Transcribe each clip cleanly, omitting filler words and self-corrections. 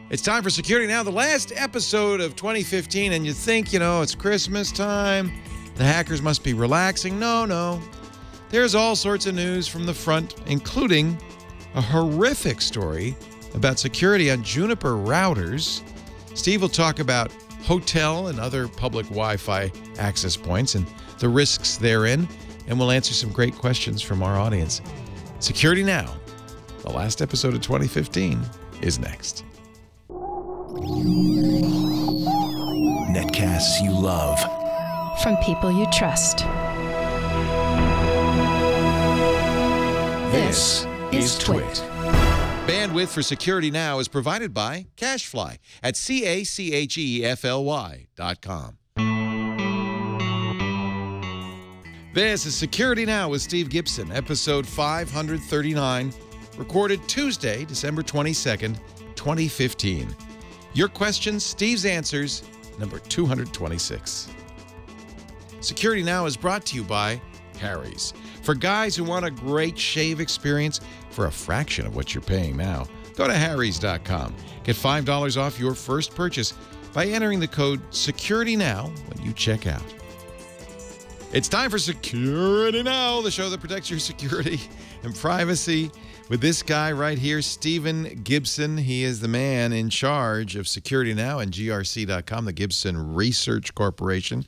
It's time for Security Now, the last episode of 2015, and you think, it's Christmas time. The hackers must be relaxing. No. There's all sorts of news from the front, including a horrific story about security on Juniper routers. Steve will talk about hotel and other public Wi-Fi access points and the risks therein, and we'll answer some great questions from our audience. Security Now, the last episode of 2015, is next. Netcasts you love. From people you trust. This is Twit. Bandwidth for Security Now is provided by CacheFly at CacheFly.com. This is Security Now with Steve Gibson, episode 539, recorded Tuesday, December 22nd, 2015. Your questions, Steve's answers, number 226. Security Now is brought to you by Harry's. For guys who want a great shave experience for a fraction of what you're paying now, go to Harrys.com. Get $5 off your first purchase by entering the code SecurityNow when you check out. It's time for Security Now, the show that protects your security and privacy. With this guy right here, Stephen Gibson. He is the man in charge of Security Now and GRC.com, the Gibson Research Corporation,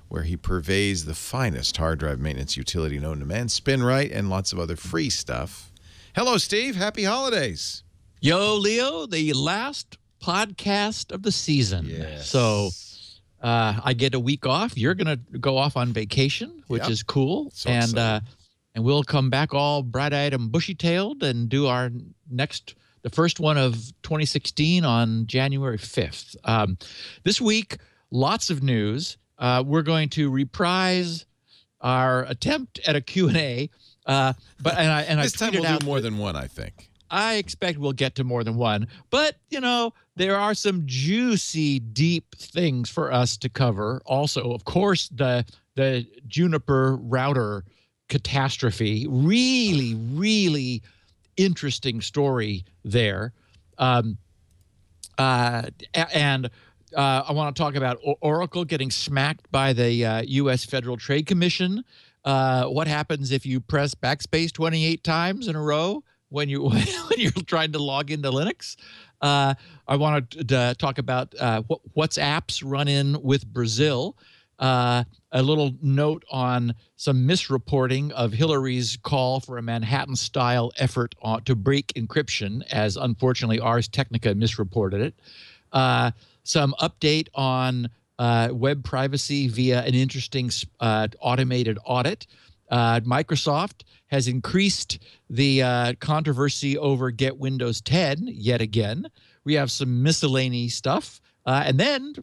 where he purveys the finest hard drive maintenance utility known to man, SpinRite, and lots of other free stuff. Hello, Steve. Happy holidays. Yo, Leo, the last podcast of the season. Yes. So I get a week off. You're going to go off on vacation, which is cool. So exciting. And we'll come back all bright-eyed and bushy-tailed and do our the first one of 2016 on January 5th. This week, lots of news. We're going to reprise our attempt at a Q&A. This time we'll do more than one, I think. I expect we'll get to more than one. But, there are some juicy, deep things for us to cover. Also, of course, the Juniper router catastrophe. Really, really interesting story there. And I want to talk about Oracle getting smacked by the U.S. Federal Trade Commission. What happens if you press backspace 28 times in a row when you're trying to log into Linux? I want to talk about what's apps run in with Brazil. A little note on some misreporting of Hillary's call for a Manhattan-style effort to break encryption, as unfortunately Ars Technica misreported it. Some update on web privacy via an interesting automated audit. Microsoft has increased the controversy over Get Windows 10 yet again. We have some miscellaneous stuff, and then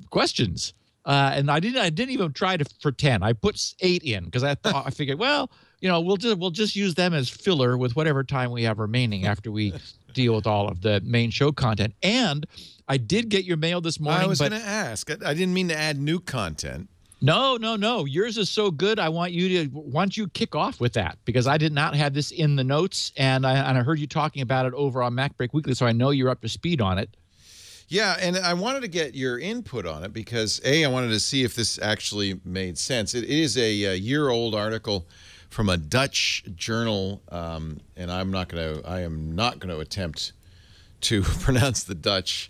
questions. And I didn't even try for 10. I put 8 in because I figured, well, we'll just use them as filler with whatever time we have remaining after we deal with all of the main show content. And I did get your mail this morning. I was going to ask. I didn't mean to add new content. No. Yours is so good. I want you to kick off with that because I did not have this in the notes, and I heard you talking about it over on MacBreak Weekly, so I know you're up to speed on it. Yeah, and I wanted to get your input on it because, A, I wanted to see if this actually made sense. It is a year-old article from a Dutch journal, and I am not going to attempt to pronounce the Dutch.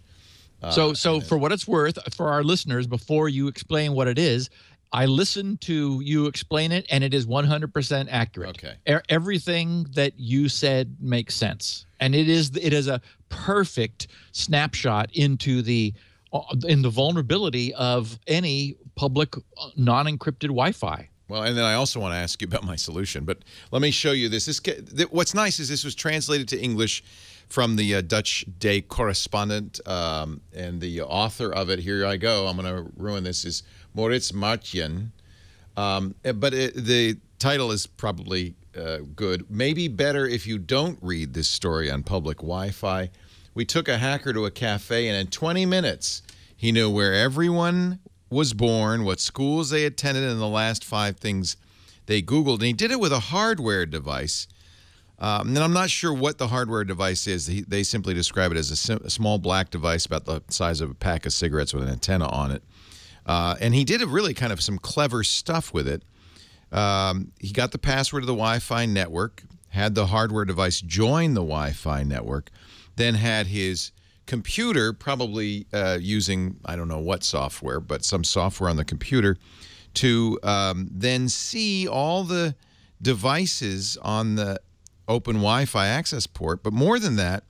So for what it's worth, for our listeners, before you explain what it is, I listened to you explain it, and it is 100% accurate. Okay. Everything that you said makes sense, and it is a perfect snapshot into the vulnerability of any public non-encrypted Wi-Fi. Well, and then I also want to ask you about my solution, but let me show you this. What's nice is this was translated to English from the Dutch Day correspondent, and the author of it, here I go, I'm going to ruin this, is Moritz Martjen. But the title is probably good. Maybe better if you don't read this story on public Wi-Fi. We took a hacker to a cafe, and in 20 minutes, he knew where everyone was born, what schools they attended, and the last 5 things they Googled. And he did it with a hardware device And I'm not sure what the hardware device is. They simply describe it as a small black device about the size of a pack of cigarettes with an antenna on it. And he did really kind of some clever stuff with it. He got the password of the Wi-Fi network, had the hardware device join the Wi-Fi network, then had his computer, probably using, I don't know what software, but some software on the computer, to then see all the devices on the open Wi-Fi access port, but more than that,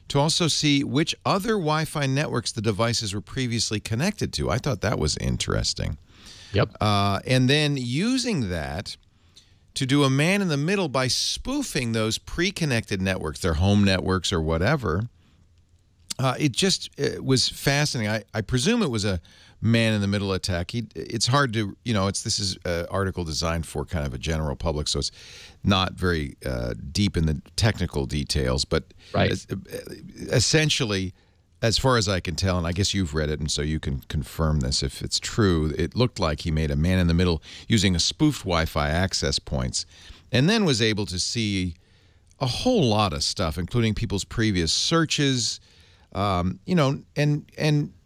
to also see which other Wi-Fi networks the devices were previously connected to. I thought that was interesting. Yep. And then using that to do a man-in-the-middle by spoofing those pre-connected networks, their home networks or whatever. It was fascinating. I presume it was a man-in-the-middle attack. It's hard to, this is an article designed for kind of a general public, so it's not very deep in the technical details. But essentially, as far as I can tell, and I guess you've read it, and so you can confirm this if it's true, it looked like he made a man-in-the-middle using a spoofed Wi-Fi access points, and then was able to see a whole lot of stuff, including people's previous searches, and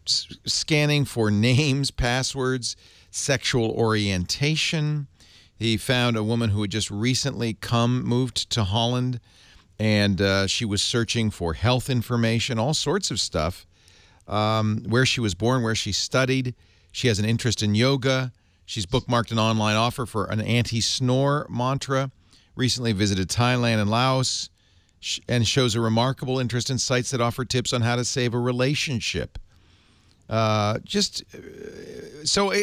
scanning for names, passwords, sexual orientation. He found a woman who had just recently moved to Holland, and she was searching for health information, all sorts of stuff, where she was born, where she studied. She has an interest in yoga. She's bookmarked an online offer for an anti-snore mantra, recently visited Thailand and Laos, and shows a remarkable interest in sites that offer tips on how to save a relationship. So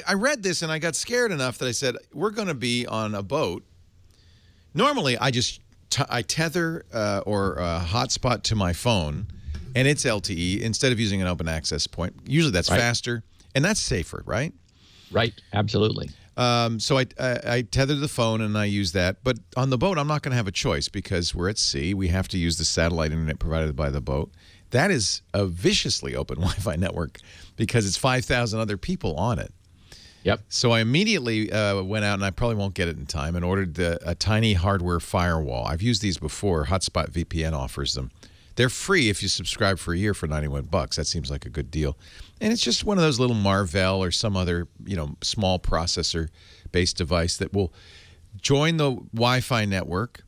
I read this and I got scared enough that I said, we're going to be on a boat. Normally, I tether or hotspot to my phone, and it's LTE instead of using an open access point. Usually that's faster, and that's safer, right? Right, absolutely. So I tether the phone and I use that. But on the boat, I'm not going to have a choice because we're at sea. We have to use the satellite internet provided by the boat. That is a viciously open Wi-Fi network because it's 5,000 other people on it. Yep. So I immediately went out, and I probably won't get it in time, and ordered a tiny hardware firewall. I've used these before. Hotspot VPN offers them. They're free if you subscribe for a year for $91. That seems like a good deal. And it's just one of those little Marvell or some other, small processor-based device that will join the Wi-Fi network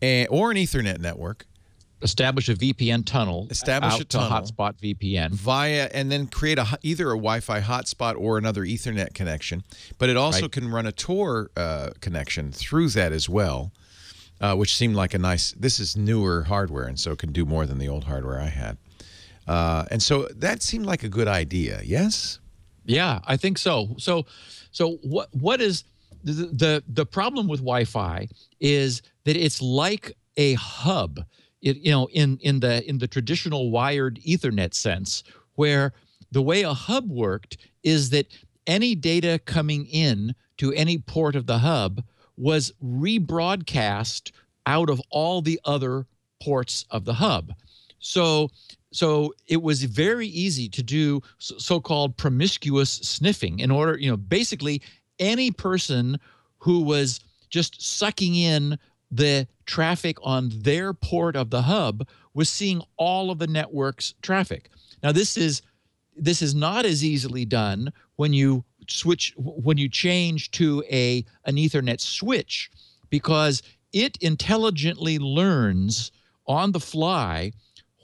or an Ethernet network. Establish a VPN tunnel. Establish a tunnel. To hotspot VPN. And then create either a Wi-Fi hotspot or another Ethernet connection. But it also can run a Tor connection through that as well. Which seemed like this is newer hardware, and so it can do more than the old hardware I had. And so that seemed like a good idea, yes? Yeah, I think so. So what is the problem with Wi-Fi is that it's like a hub, in the traditional wired Ethernet sense, where the way a hub worked is that any data coming in to any port of the hub was rebroadcast out of all the other ports of the hub. So it was very easy to do so-called promiscuous sniffing in order, basically any person who was just sucking in the traffic on their port of the hub was seeing all of the network's traffic. Now, this is not as easily done when you change to an Ethernet switch, because it intelligently learns on the fly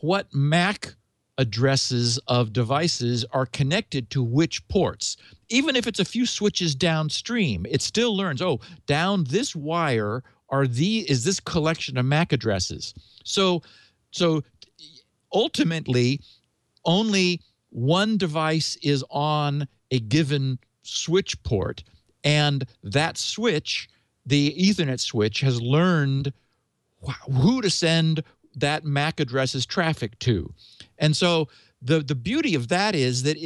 what MAC addresses of devices are connected to which ports. Even if it's a few switches downstream, it still learns, oh, down this wire is this collection of MAC addresses. So ultimately, only one device is on a given switch port, and that switch, the Ethernet switch, has learned who to send that MAC address's traffic to. And so the beauty of that is that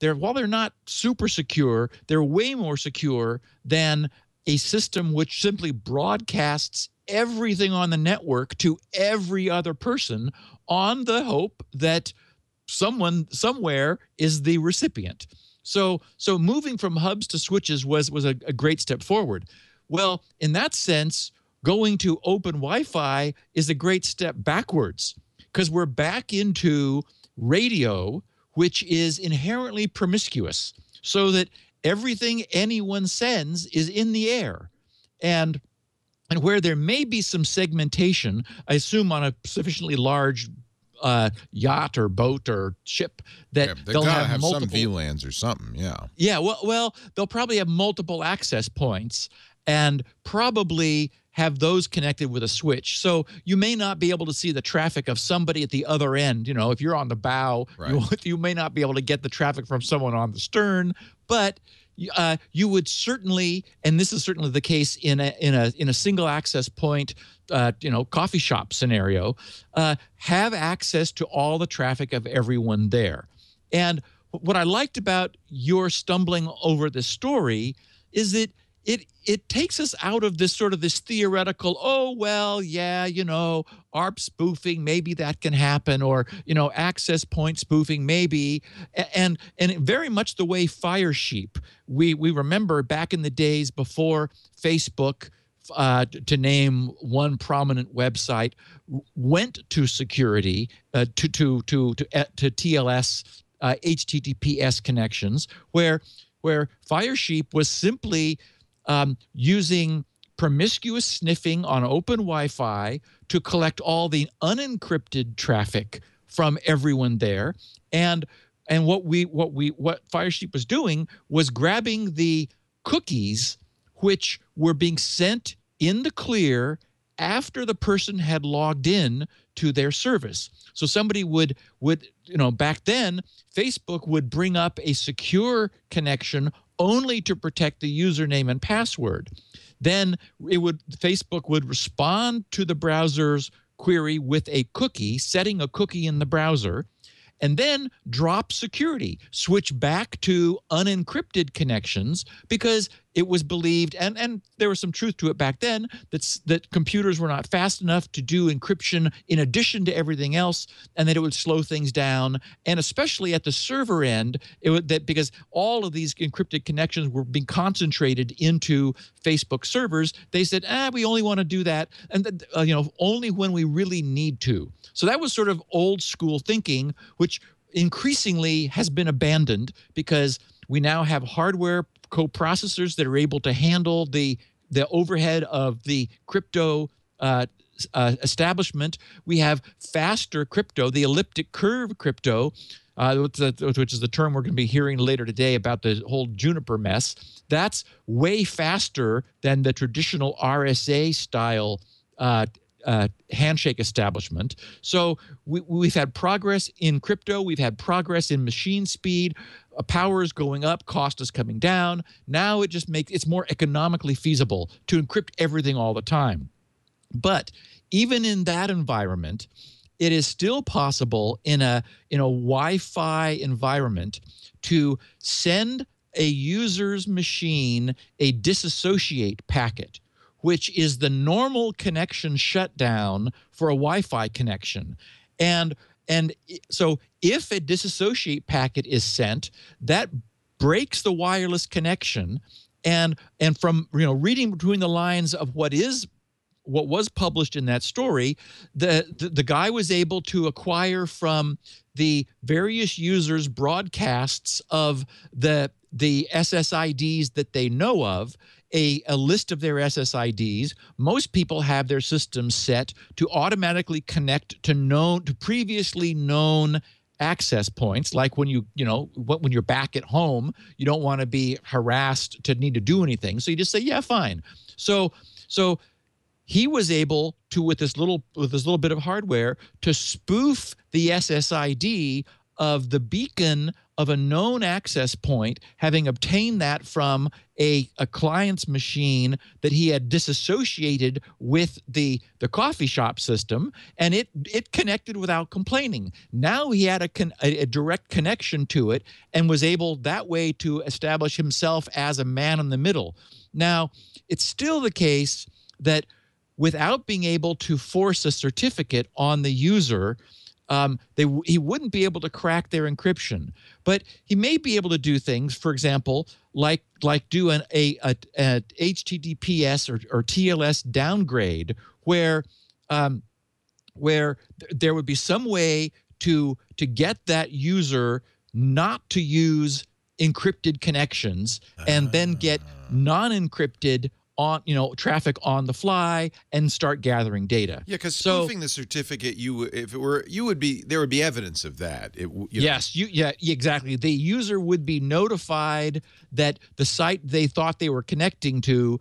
while they're not super secure, they're way more secure than a system which simply broadcasts everything on the network to every other person on the hope that someone somewhere is the recipient. So moving from hubs to switches was a great step forward. Well, in that sense, going to open Wi-Fi is a great step backwards, because we're back into radio, which is inherently promiscuous, so that everything anyone sends is in the air. And where there may be some segmentation, I assume on a sufficiently large yacht or boat or ship, that they'll have multiple, some VLANs or something. Yeah. Well, they'll probably have multiple access points and probably have those connected with a switch. So you may not be able to see the traffic of somebody at the other end. You know, if you're on the bow, you may not be able to get the traffic from someone on the stern, but you would certainly, and this is certainly the case in a single access point, coffee shop scenario, have access to all the traffic of everyone there. And what I liked about your stumbling over this story is that it takes us out of this sort of this theoretical, oh, well, yeah, ARP spoofing, maybe that can happen, or, access point spoofing, maybe. And very much the way Firesheep, we remember back in the days before Facebook, to name one prominent website, went to security, to TLS, HTTPS connections, where Firesheep was simply using promiscuous sniffing on open Wi-Fi to collect all the unencrypted traffic from everyone there. And what Firesheep was doing was grabbing the cookies which were being sent in the clear after the person had logged in to their service. So somebody would back then, Facebook would bring up a secure connection only to protect the username and password. Then Facebook would respond to the browser's query with a cookie, setting a cookie in the browser, and then drop security, switch back to unencrypted connections, because it was believed, and there was some truth to it back then, that computers were not fast enough to do encryption in addition to everything else, and that it would slow things down. And especially at the server end, because all of these encrypted connections were being concentrated into Facebook servers, they said, we only want to do that, and only when we really need to. So that was sort of old school thinking, which increasingly has been abandoned, because we now have hardware coprocessors that are able to handle the overhead of the crypto establishment. We have faster crypto, the elliptic curve crypto, which is the term we're going to be hearing later today about the whole Juniper mess. That's way faster than the traditional RSA style handshake establishment. So we've had progress in crypto. We've had progress in machine speed. Power is going up, cost is coming down. Now it just makes it's more economically feasible to encrypt everything all the time. But even in that environment, it is still possible in a Wi-Fi environment to send a user's machine a disassociate packet, which is the normal connection shutdown for a Wi-Fi connection. And so if a disassociate packet is sent, that breaks the wireless connection. And from reading between the lines of what was published in that story, the guy was able to acquire from the various users broadcasts of the SSIDs that they know of, a list of their SSIDs. Most people have their systems set to automatically connect to previously known access points, like when when you're back at home, you don't want to be harassed to need to do anything. So you just say, yeah, fine. So he was able to, with this little bit of hardware, to spoof the SSID of the beacon of a known access point, having obtained that from a client's machine that he had disassociated with the coffee shop system, and it connected without complaining. Now he had a direct connection to it and was able that way to establish himself as a man in the middle. Now, it's still the case that without being able to force a certificate on the user, he wouldn't be able to crack their encryption, but he may be able to do things, for example, like do an HTTPS or TLS downgrade where there would be some way to get that user not to use encrypted connections and then get non-encrypted traffic on the fly and start gathering data. Yeah, because spoofing the certificate, there would be evidence of that. Yes, exactly. The user would be notified that the site they thought they were connecting to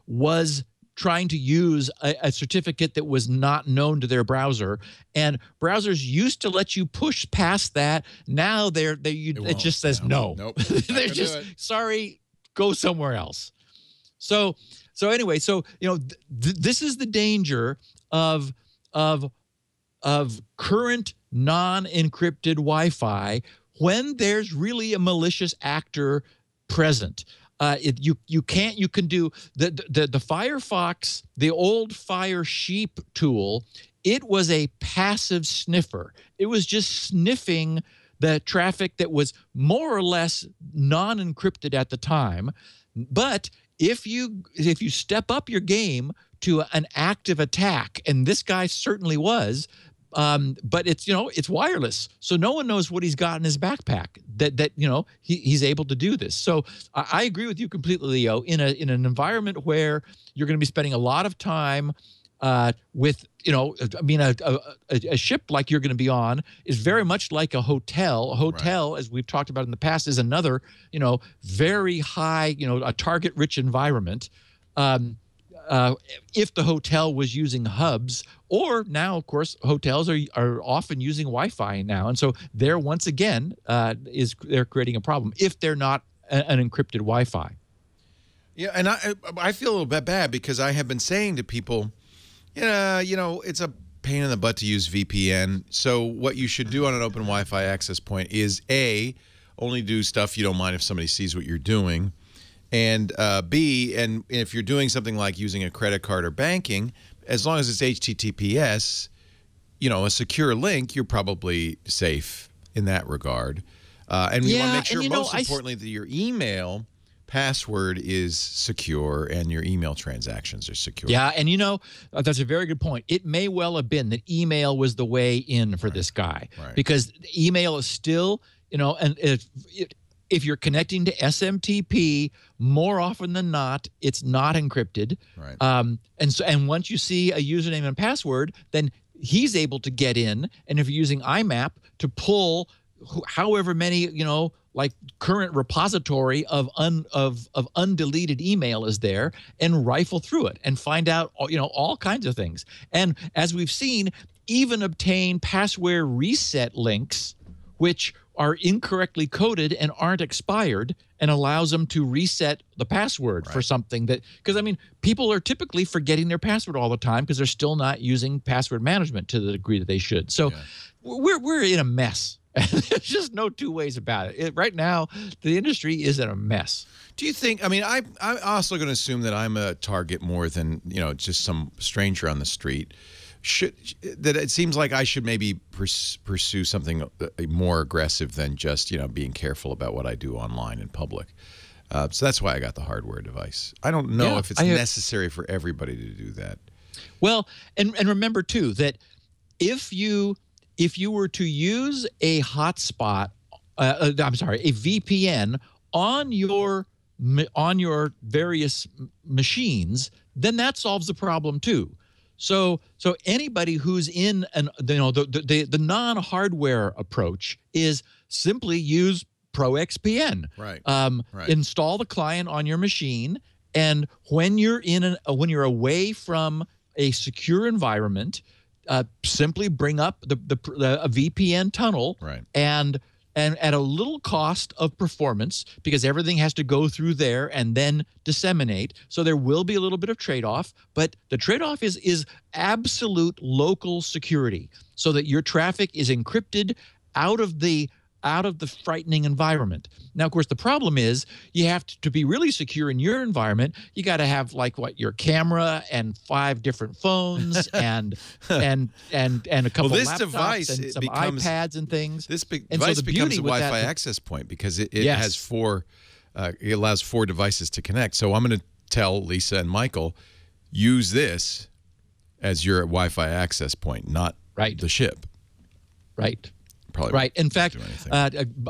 was trying to use a certificate that was not known to their browser, and browsers used to let you push past that. Now it just says no. Nope. They're just sorry, go somewhere else. So anyway, this is the danger of current non-encrypted Wi-Fi when there's really a malicious actor present. You can do the Firefox, the old Fire Sheep tool. It was a passive sniffer. It was just sniffing the traffic that was more or less non-encrypted at the time. But if you step up your game to an active attack, and this guy certainly was, but it's wireless, so no one knows what he's got in his backpack. He's able to do this. So I agree with you completely, Leo. In an environment where you're going to be spending a lot of time with a ship like you're going to be on is very much like a hotel. A hotel, right, as we've talked about in the past, is another very high a target-rich environment. If the hotel was using hubs, or now, of course, hotels are often using Wi-Fi now, and so there once again they're creating a problem if they're not an encrypted Wi-Fi. Yeah, and I feel a little bit bad because I have been saying to people, it's a pain in the butt to use VPN. So what you should do on an open Wi-Fi access point is A, only do stuff you don't mind if somebody sees what you're doing. And B, and if you're doing something like using a credit card or banking, as long as it's HTTPS, a secure link, you're probably safe in that regard. And you want to make sure, most importantly, that your email password is secure and your email transactions are secure. Yeah, and that's a very good point. It may well have been that email was the way in for this guy, because email is still, and if you're connecting to SMTP, more often than not, it's not encrypted. Right. And once you see a username and password, then he's able to get in. And if you're using IMAP to pull however many, like current repository of undeleted email is there, and rifle through it and find out, all kinds of things. And as we've seen, even obtain password reset links, which are incorrectly coded and aren't expired, and allows them to reset the password for something that, because people are typically forgetting their password all the time because they're still not using password management to the degree that they should. So we're in a mess. There's just no two ways about it. Right now, the industry is in a mess. Do you think, I'm also going to assume that I'm a target more than, just some stranger on the street. That it seems like I should maybe pursue something more aggressive than just, being careful about what I do online in public. So that's why I got the hardware device. I don't know if it's necessary for everybody to do that. Well, and remember too that if you were to use a hotspot, a VPN on your various machines, then that solves the problem too. So anybody who's in the non-hardware approach is simply use ProXPN. Right. Install the client on your machine, and when you're when you're away from a secure environment, simply bring up a VPN tunnel, and at a little cost of performance, because everything has to go through there and then disseminate. So there will be a little bit of trade-off, but the trade-off is absolute local security, so that your traffic is encrypted out of the out of the frightening environment. Now, of course, the problem is you have to be really secure in your environment. You got to have like your camera and 5 different phones and a couple this laptops device, and some iPads and things. This device becomes a Wi-Fi access point because it has 4. It allows 4 devices to connect. So I'm going to tell Lisa and Michael, use this as your Wi-Fi access point, not the ship. Right. Probably right. In fact,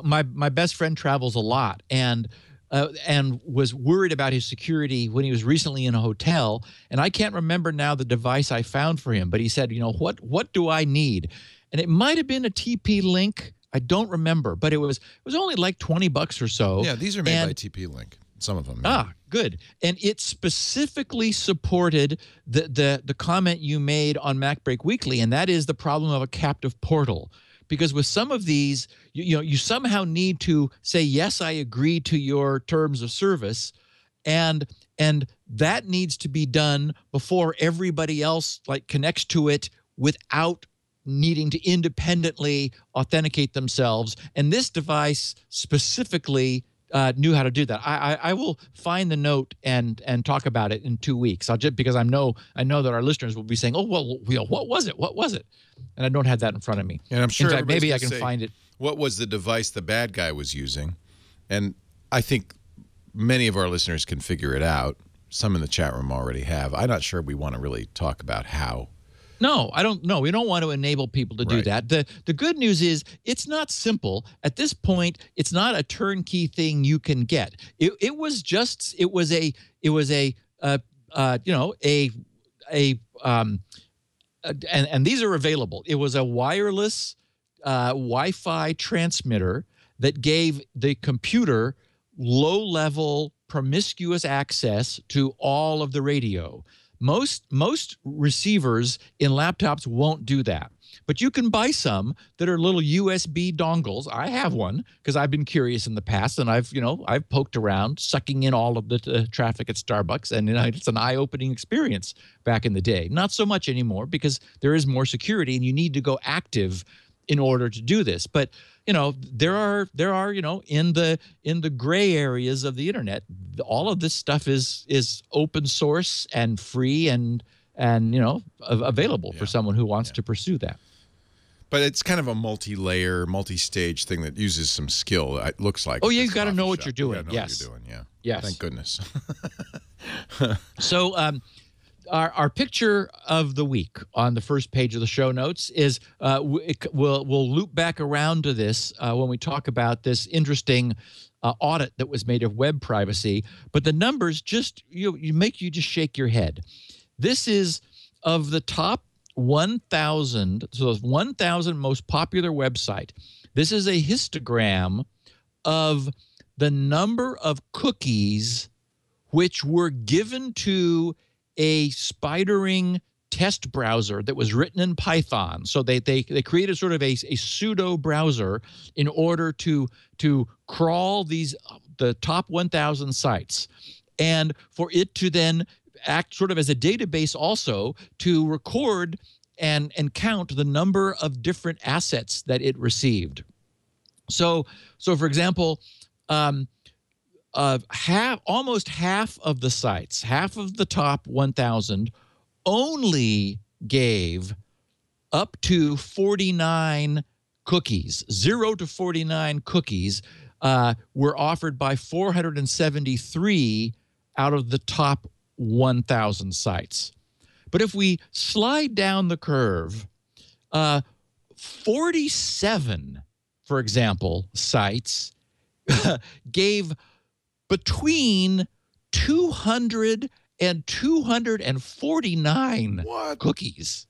my best friend travels a lot and was worried about his security when he was recently in a hotel. And I can't remember now the device I found for him, but he said, what do I need? And it might have been a TP-Link. I don't remember, but it was only like $20 or so. Yeah, these are made by TP-Link. Some of them. Ah, good. And it specifically supported the comment you made on MacBreak Weekly, and that is the problem of a captive portal. Because with some of these, you somehow need to say, yes, I agree to your terms of service, and that needs to be done before everybody else connects to it without needing to independently authenticate themselves. And this device specifically knew how to do that. I will find the note and talk about it in 2 weeks. Because I know that our listeners will be saying, "Oh, well, what was it? What was it?" And I don't have that in front of me. And I'm sure in fact, maybe I can find it. What was the device the bad guy was using? And I think many of our listeners can figure it out. Some in the chat room already have. I'm not sure we want to really talk about how. No, I don't know. We don't want to enable people to do that. The good news is it's not simple. At this point, it's not a turnkey thing you can get. It was and these are available. It was a wireless Wi-Fi transmitter that gave the computer low-level promiscuous access to all of the radio. Most receivers in laptops won't do that, but you can buy some that are little USB dongles. I have one because I've been curious in the past, and I've poked around, sucking in all of the traffic at Starbucks, and it's an eye-opening experience back in the day. Not so much anymore because there is more security, and you need to go active in order to do this. But there are in the gray areas of the internet, all of this stuff is open source and free and available for someone who wants to pursue that. But it's kind of a multi-layer, multi-stage thing that uses some skill. It looks like. Oh yeah, you got to know what you're doing. Yes, what you're doing. Yeah. Yes. Thank goodness. So. Our picture of the week on the first page of the show notes is we'll loop back around to this when we talk about this interesting audit that was made of web privacy. But the numbers just make you just shake your head. This is of the top 1,000, so 1,000 most popular website. This is a histogram of the number of cookies which were given to a spidering test browser that was written in Python. So they created sort of a pseudo browser in order to crawl the top 1,000 sites, and for it to then act sort of as a database also to record and count the number of different assets that it received. So for example, almost half of the sites, half of the top 1,000 only gave up to 49 cookies. 0 to 49 cookies were offered by 473 out of the top 1,000 sites. But if we slide down the curve, 47, for example, sites gave between 200 and 249 cookies.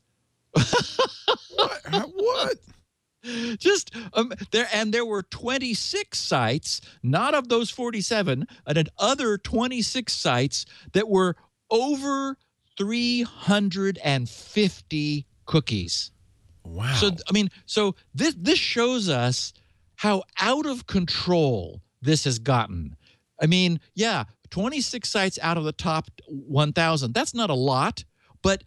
What? Just there were 26 sites, not of those 47, and other 26 sites that were over 350 cookies. Wow. So this shows us how out of control this has gotten. 26 sites out of the top 1,000. That's not a lot, but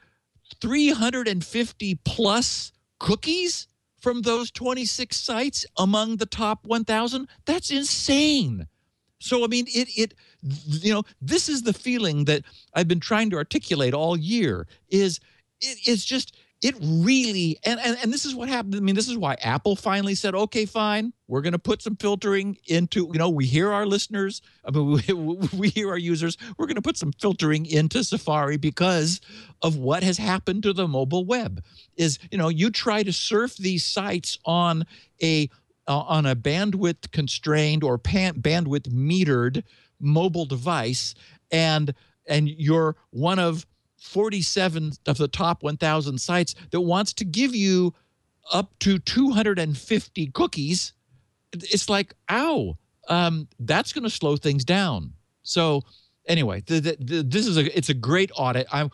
350 plus cookies from those 26 sites among the top 1,000. That's insane. So, I mean, this is the feeling that I've been trying to articulate all year it's just, it really, and this is what happened. I mean, this is why Apple finally said, okay, fine, we're going to put some filtering into, we hear our listeners, I mean, we hear our users, we're going to put some filtering into Safari because of what has happened to the mobile web. Is, you try to surf these sites on a bandwidth constrained or bandwidth metered mobile device, and you're one of 47 of the top 1,000 sites that wants to give you up to 250 cookies. It's like, ow, that's going to slow things down. So anyway, it's a great audit. I'm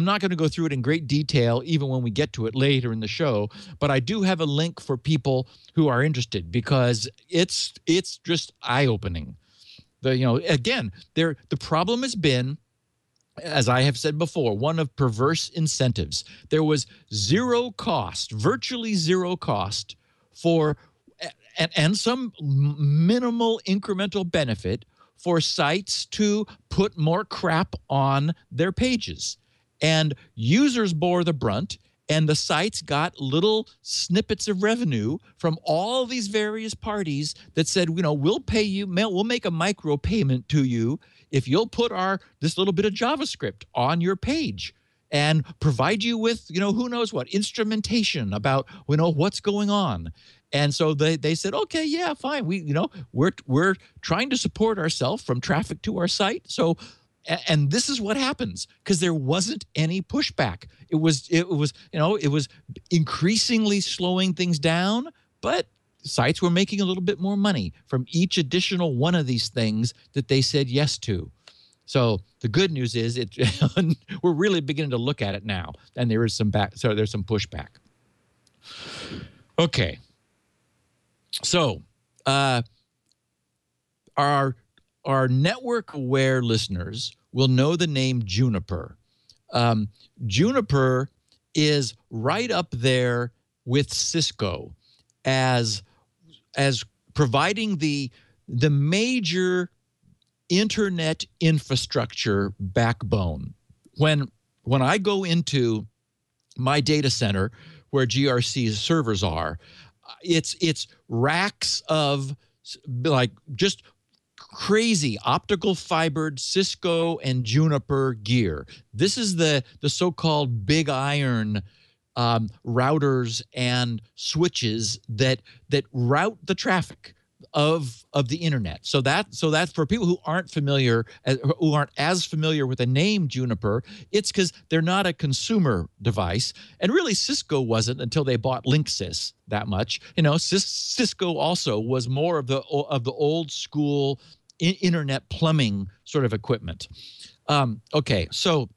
not going to go through it in great detail, even when we get to it later in the show. But I do have a link for people who are interested because it's just eye-opening. Again, the problem has been, as I have said before, one of perverse incentives. There was zero cost, virtually zero cost for, and some minimal incremental benefit for sites to put more crap on their pages. And users bore the brunt, and the sites got little snippets of revenue from all these various parties that said, we'll pay you, we'll make a micro payment to you if you'll put this little bit of JavaScript on your page and provide you with, who knows what, instrumentation about, what's going on. And so they said, okay, yeah, fine. We're trying to support ourselves from traffic to our site. So, and this is what happens because there wasn't any pushback. It was increasingly slowing things down, but sites were making a little bit more money from each additional one of these things that they said yes to. So the good news is we're really beginning to look at it now, and there is there's some pushback. Okay. So our network-aware listeners will know the name Juniper. Juniper is right up there with Cisco as providing the major internet infrastructure backbone. When I go into my data center where GRC's servers are, it's racks of like just crazy optical fibered Cisco and Juniper gear. This is the so-called big iron routers and switches that route the traffic of the internet. So that's for people who aren't as familiar with the name Juniper. It's because they're not a consumer device, and really Cisco wasn't until they bought Linksys that much. Cisco also was more of the old school internet plumbing sort of equipment. Okay, so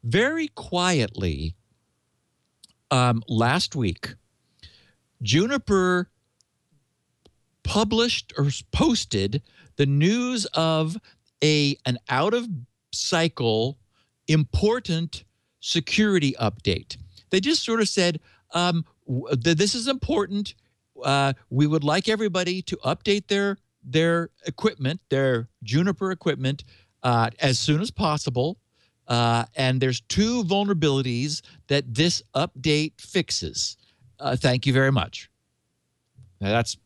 very quietly, last week, Juniper published or posted the news of an out-of-cycle important security update. They just sort of said, this is important. We would like everybody to update their equipment, their Juniper equipment, as soon as possible. And there's 2 vulnerabilities that this update fixes. Thank you very much. Now, that's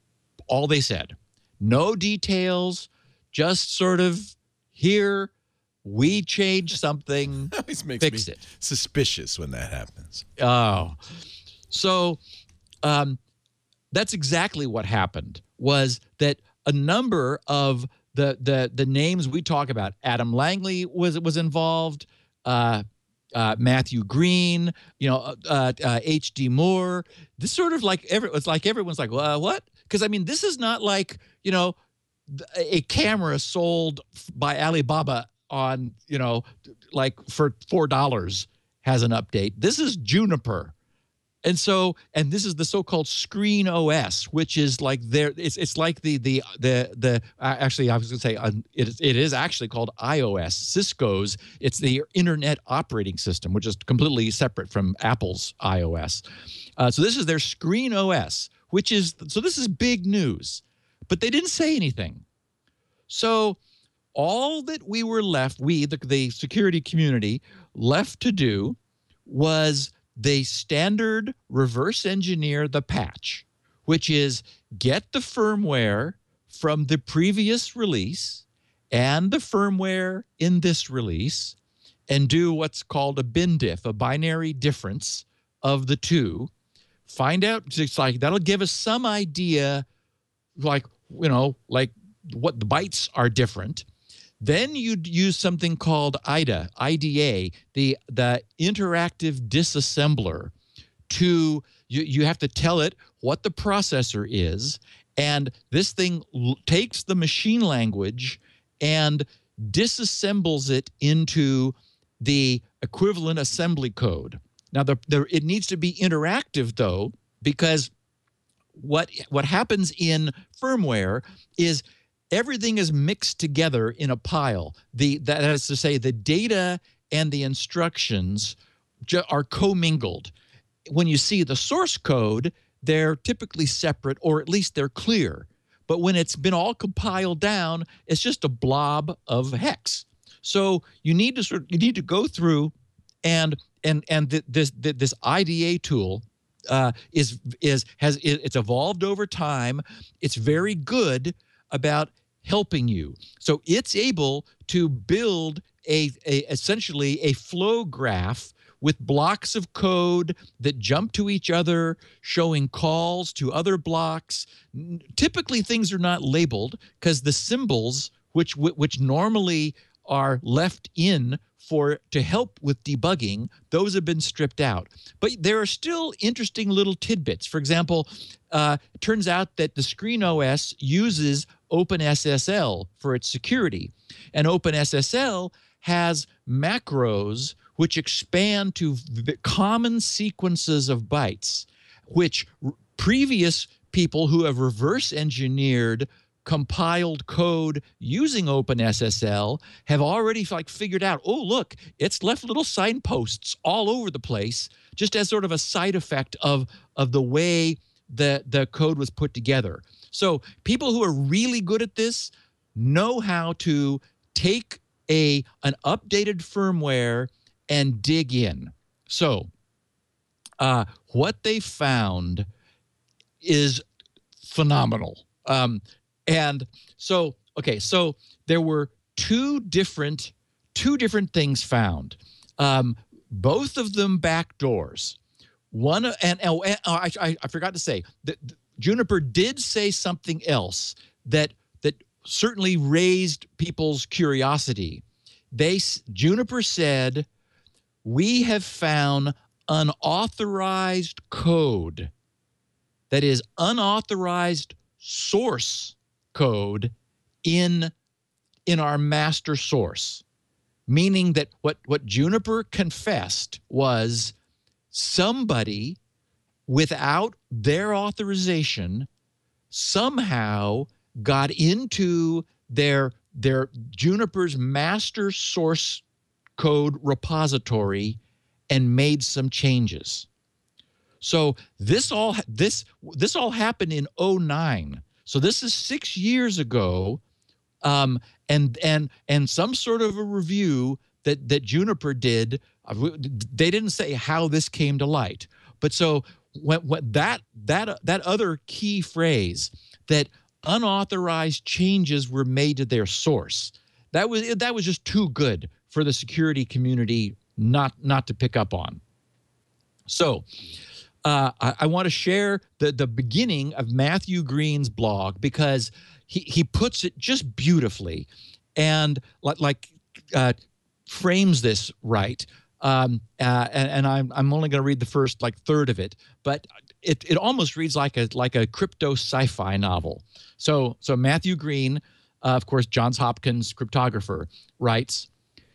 all they said. No details, just sort of here, we changed something, always makes fix me it. Suspicious when that happens. Oh, so that's exactly what happened, was that a number of the names we talk about, Adam Langley was involved, Matthew Green, H.D. Moore. This sort of like it's like everyone's like, well, what? Because I mean, this is not like a camera sold by Alibaba on like for $4 has an update. This is Juniper. And this is the so-called Screen OS, which is like it's like actually I was going to say it is actually called iOS, Cisco's. It's the Internet Operating System, which is completely separate from Apple's iOS. So this is their Screen OS, so this is big news, but they didn't say anything. So all that we were left, the security community, left to do was they standard reverse engineer the patch, which is get the firmware from the previous release and the firmware in this release and do what's called a bin diff, a binary difference of the two. Find out, it's like that'll give us some idea, like what the bytes are different. Then you'd use something called IDA, the interactive disassembler. You have to tell it what the processor is, and this thing takes the machine language and disassembles it into the equivalent assembly code. Now, it needs to be interactive, though, because what happens in firmware is everything is mixed together in a pile. That is to say, the data and the instructions are commingled. When you see the source code, they're typically separate, or at least they're clear. But when it's been all compiled down, it's just a blob of hex. So you need to go through and this IDA tool it's evolved over time. It's very good about helping you. So it's able to build essentially a flow graph with blocks of code that jump to each other, showing calls to other blocks. Typically, things are not labeled because the symbols, which normally are left in to help with debugging, those have been stripped out. But there are still interesting little tidbits. For example, it turns out that the Screen OS uses OpenSSL for its security. And OpenSSL has macros which expand to the common sequences of bytes, which previous people who have reverse engineered compiled code using OpenSSL have already figured out, oh, look, it's left little signposts all over the place, just as sort of a side effect of the way the code was put together. So people who are really good at this know how to take an updated firmware and dig in. So what they found is phenomenal. And so there were two different things found, both of them backdoors. One, I forgot to say that Juniper did say something else that certainly raised people's curiosity. Juniper said, we have found unauthorized code, that is unauthorized source code in our master source, meaning that what Juniper confessed was somebody without their authorization somehow got into their Juniper's master source code repository and made some changes. So this all happened in 2009. So this is 6 years ago, and some sort of a review that Juniper did. They didn't say how this came to light, but so that other key phrase, that unauthorized changes were made to their source, that was just too good for the security community not to pick up on. So I want to share the beginning of Matthew Green's blog, because he puts it just beautifully and frames this right. And I'm only going to read the first third of it, but it almost reads like a crypto sci-fi novel. So Matthew Green, of course, Johns Hopkins cryptographer, writes,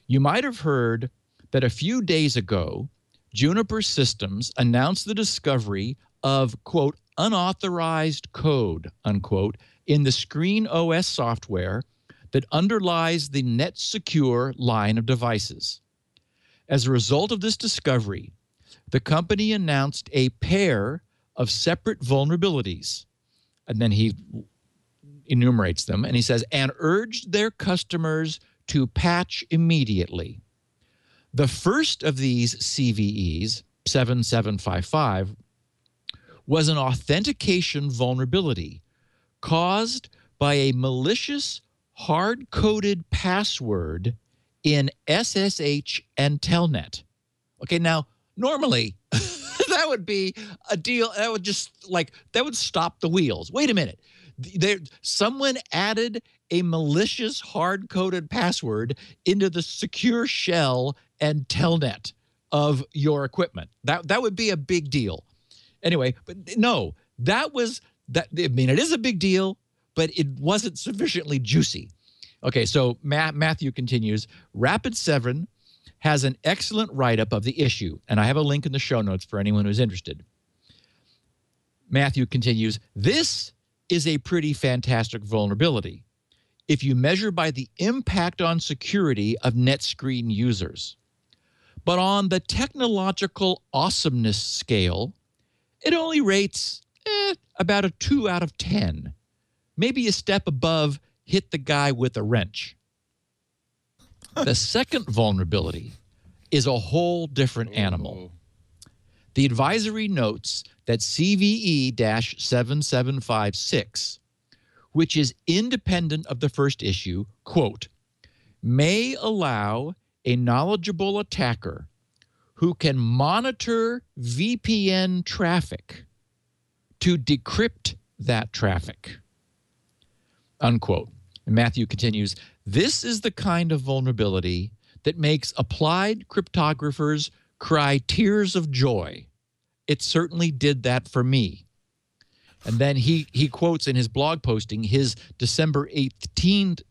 "You might have heard that a few days ago, Juniper Systems announced the discovery of, quote, unauthorized code, unquote, in the Screen OS software that underlies the NetSecure line of devices. As a result of this discovery, the company announced a pair of separate vulnerabilities. And then he enumerates them, and he says, and urged their customers to patch immediately. The first of these CVEs, 7755, was an authentication vulnerability caused by a malicious hard-coded password in SSH and Telnet. Okay, now, normally, that would be a deal. That would just, that would stop the wheels. Wait a minute. Someone added a malicious hard-coded password into the secure shell and Telnet of your equipment. That would be a big deal. Anyway, but no, that was that. I mean, it is a big deal, but it wasn't sufficiently juicy. Okay, so Matthew continues. Rapid7 has an excellent write-up of the issue, and I have a link in the show notes for anyone who's interested. Matthew continues, this is a pretty fantastic vulnerability if you measure by the impact on security of NetScreen users. But on the technological awesomeness scale, it only rates about a 2 out of 10, maybe a step above hit the guy with a wrench. The second vulnerability is a whole different animal. The advisory notes that CVE-7756, which is independent of the first issue, quote, may allow a knowledgeable attacker who can monitor VPN traffic to decrypt that traffic, unquote. And Matthew continues, this is the kind of vulnerability that makes applied cryptographers cry tears of joy. It certainly did that for me. And then he quotes in his blog posting his December 18th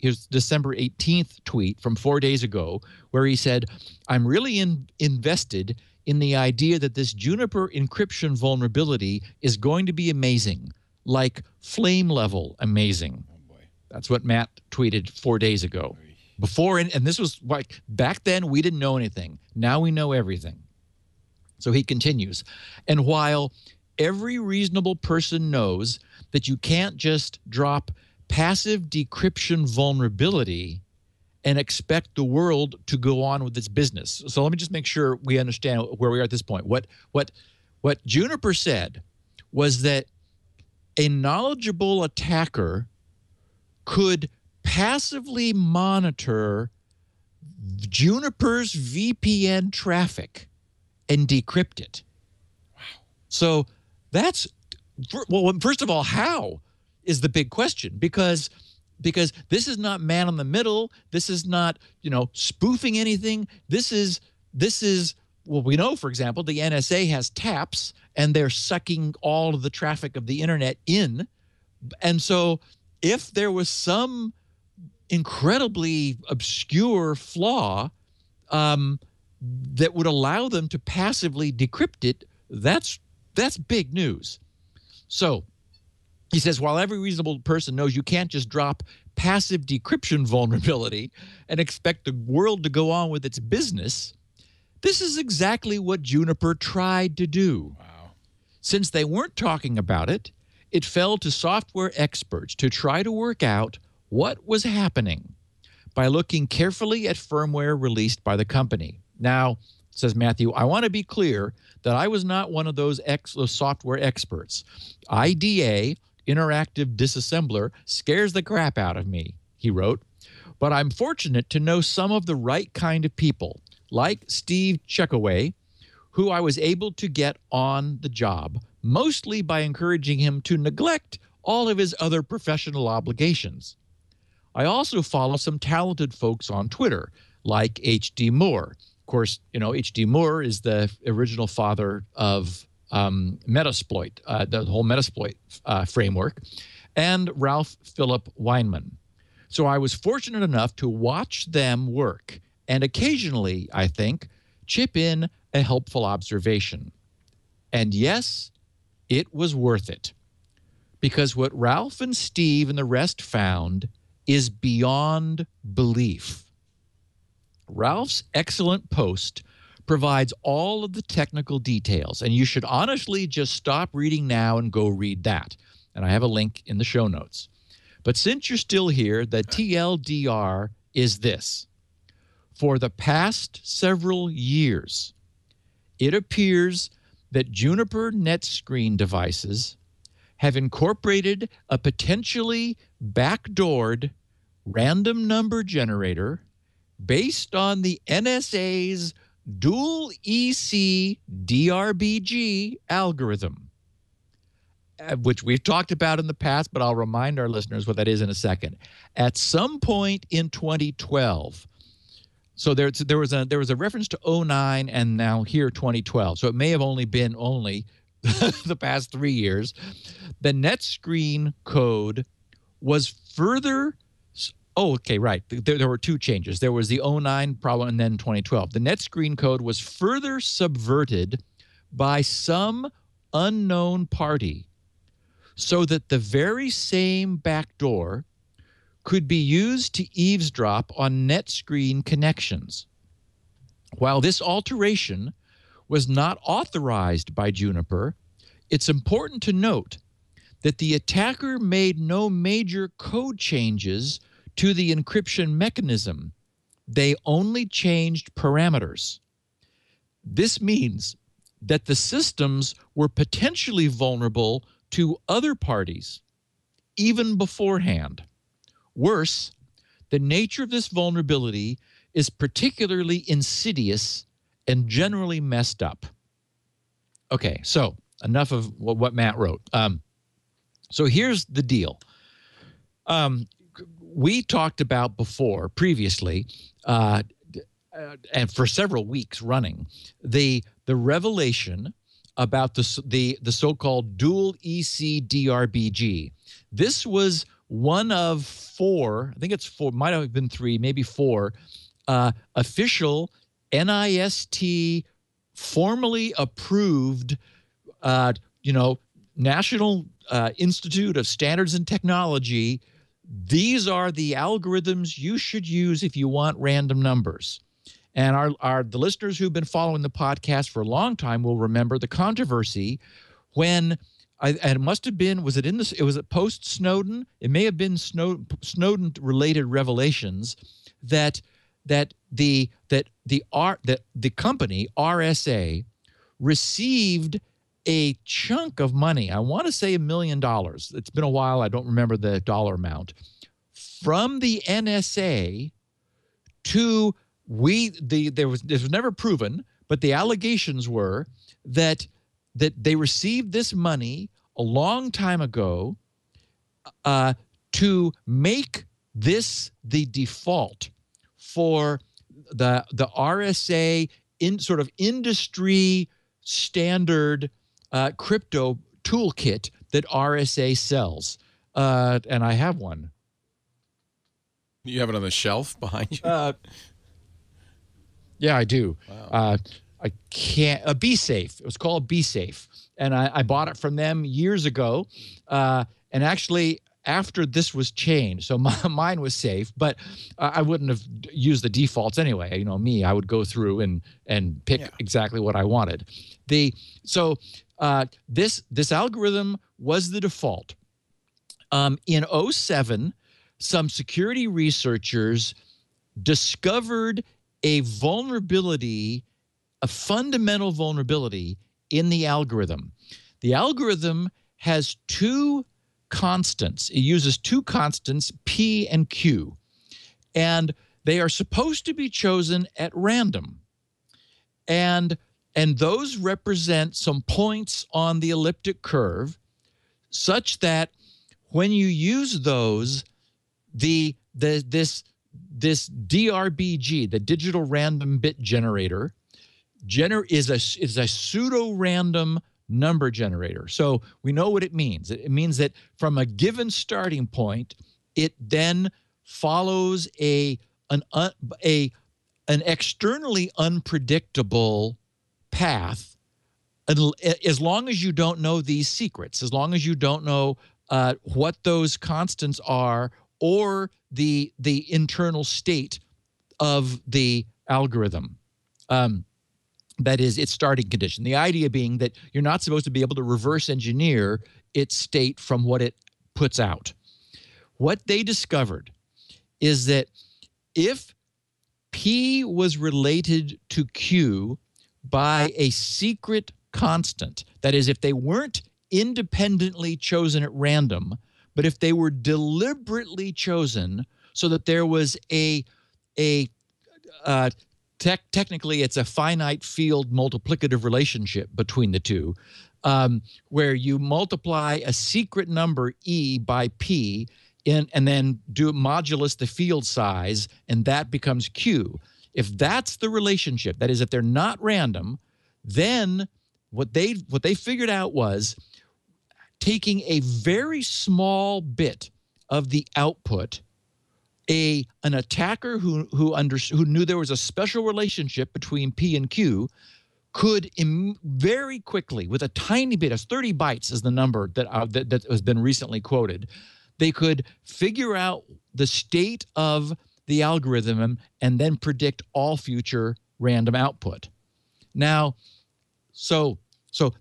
tweet from 4 days ago, where he said, I'm really invested in the idea that this Juniper encryption vulnerability is going to be amazing, like flame level amazing. Oh boy. That's what Matt tweeted 4 days ago. Before, and this was like back then we didn't know anything. Now we know everything. So he continues, and while every reasonable person knows that you can't just drop passive decryption vulnerability and expect the world to go on with its business. So let me just make sure we understand where we are at this point. What Juniper said was that a knowledgeable attacker could passively monitor Juniper's VPN traffic and decrypt it. Wow. So that's, well, first of all, how is the big question? Because this is not man in the middle. This is not, spoofing anything. This is, well, we know, for example, the NSA has taps and they're sucking all of the traffic of the internet in. And so if there was some incredibly obscure flaw that would allow them to passively decrypt it, that's big news. So he says, while every reasonable person knows you can't just drop passive decryption vulnerability and expect the world to go on with its business, this is exactly what Juniper tried to do. Wow. Since they weren't talking about it, it fell to software experts to try to work out what was happening by looking carefully at firmware released by the company. Now, says Matthew, I want to be clear that I was not one of those software experts. IDA, Interactive Disassembler, scares the crap out of me, he wrote. But I'm fortunate to know some of the right kind of people, like Steve Checkaway, who I was able to get on the job, mostly by encouraging him to neglect all of his other professional obligations. I also follow some talented folks on Twitter, like H.D. Moore. Of course, H.D. Moore is the original father of Metasploit, the whole Metasploit framework, and Ralph Philip Weinman. So I was fortunate enough to watch them work and occasionally, I think, chip in a helpful observation. And yes, it was worth it. Because what Ralph and Steve and the rest found is beyond belief. Ralph's excellent post provides all of the technical details, and you should honestly just stop reading now and go read that. And I have a link in the show notes. But since you're still here, the TLDR is this. For the past several years, it appears that Juniper NetScreen devices have incorporated a potentially backdoored random number generator based on the NSA's dual EC DRBG algorithm, which we've talked about in the past, but I'll remind our listeners what that is in a second. At some point in 2012, so there was a reference to 09 and now here 2012. So it may have only been the past 3 years. The NetScreen code was further. Oh, okay, right. There were two changes. There was the 09 problem and then 2012. The NetScreen code was further subverted by some unknown party so that the very same backdoor could be used to eavesdrop on NetScreen connections. While this alteration was not authorized by Juniper, it's important to note that the attacker made no major code changes to the encryption mechanism. They only changed parameters. This means that the systems were potentially vulnerable to other parties, even beforehand. Worse, the nature of this vulnerability is particularly insidious and generally messed up. Okay, so enough of what Matt wrote. So here's the deal. We talked about previously, and for several weeks running, the revelation about the so-called dual EC DRBG. This was one of four, I think it's four, might have been three, maybe four, official NIST formally approved, National Institute of Standards and Technology. These are the algorithms you should use if you want random numbers. And the listeners who've been following the podcast for a long time will remember the controversy when and it must have been, was it post Snowden? It may have been Snowden related revelations that the company RSA received a chunk of money. I want to say $1 million. It's been a while. I don't remember the dollar amount from the NSA to this was never proven, but the allegations were that they received this money a long time ago to make this the default for the RSA in sort of industry standard crypto toolkit that RSA sells. And I have one. You have it on the shelf behind you? Yeah, I do. Wow. I can't. Be Safe. It was called Be Safe, and I bought it from them years ago. And actually, after this was changed, so mine was safe, but I wouldn't have used the defaults anyway. You know me, I would go through and pick exactly what I wanted. This algorithm was the default. In 2007, some security researchers discovered a fundamental vulnerability in the algorithm. The algorithm has two constants. It uses two constants, P and Q, and they are supposed to be chosen at random. And those represent some points on the elliptic curve such that when you use those, this DRBG, the digital random bit generator, is a pseudo-random number generator. So we know what it means. It means that from a given starting point, it then follows an externally unpredictable path as long as you don't know these secrets, as long as you don't know what those constants are or the internal state of the algorithm. That is its starting condition. The idea being that you're not supposed to be able to reverse engineer its state from what it puts out. What they discovered is that if P was related to Q by a secret constant, that is, if they weren't independently chosen at random, but if they were deliberately chosen so that there was technically it's a finite field multiplicative relationship between the two, where you multiply a secret number E by P and then do modulus the field size, and that becomes Q. If that's the relationship, that is, if they're not random, then what they figured out was taking a very small bit of the output, an attacker who knew there was a special relationship between P and Q could very quickly, with a tiny bit, as 30 bytes is the number that has been recently quoted, they could figure out the state of the algorithm and then predict all future random output. Now, so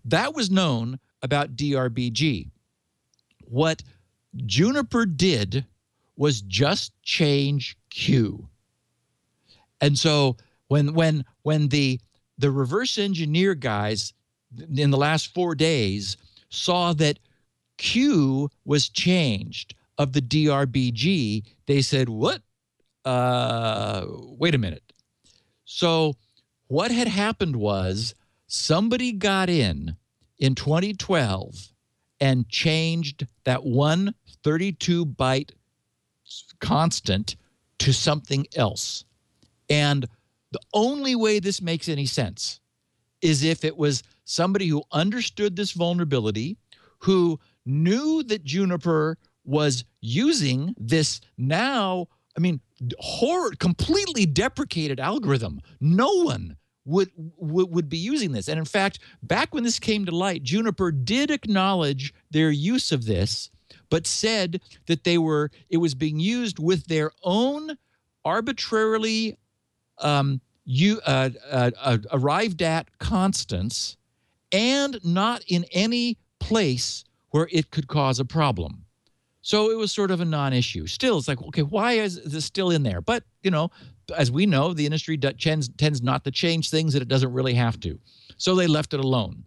that was known about DRBG. What Juniper did was just change Q. And so when the reverse engineer guys in the last 4 days saw that Q was changed of the DRBG, they said, what? Wait a minute. So what had happened was somebody got in 2012 and changed that one 32-byte constant to something else. And the only way this makes any sense is if it was somebody who understood this vulnerability, who knew that Juniper was using this now, completely deprecated algorithm. No one would be using this. And in fact, back when this came to light, Juniper did acknowledge their use of this, but said that it was being used with their own arbitrarily arrived at constants and not in any place where it could cause a problem. So it was sort of a non-issue. Still, it's like, okay, why is this still in there? But, as we know, the industry tends not to change things that it doesn't really have to. So they left it alone.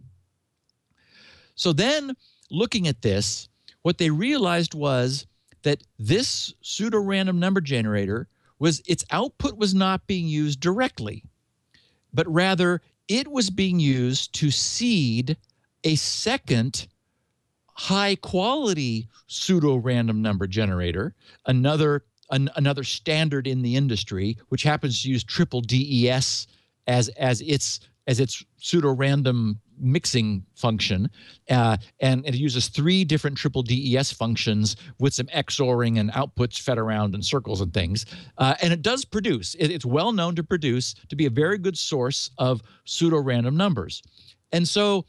So then, looking at this, what they realized was that this pseudo-random number generator its output was not being used directly, but rather it was being used to seed a second high-quality pseudo-random number generator, another standard in the industry, which happens to use triple DES as its pseudo-random mixing function, and it uses 3 different triple DES functions with some XORing and outputs fed around in circles and things. And it does produce. It's well known to be a very good source of pseudo-random numbers. And so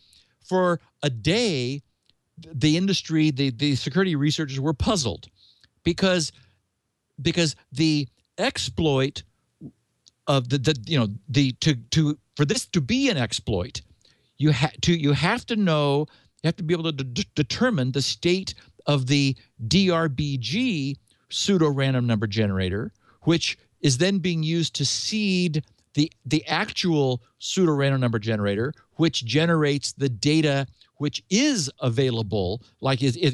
for a day, the industry, the security researchers were puzzled because the exploit of for this to be an exploit, you have to be able to determine the state of the DRBG pseudo-random number generator, which is then being used to seed the actual pseudo-random number generator, which generates the data which is available, like it's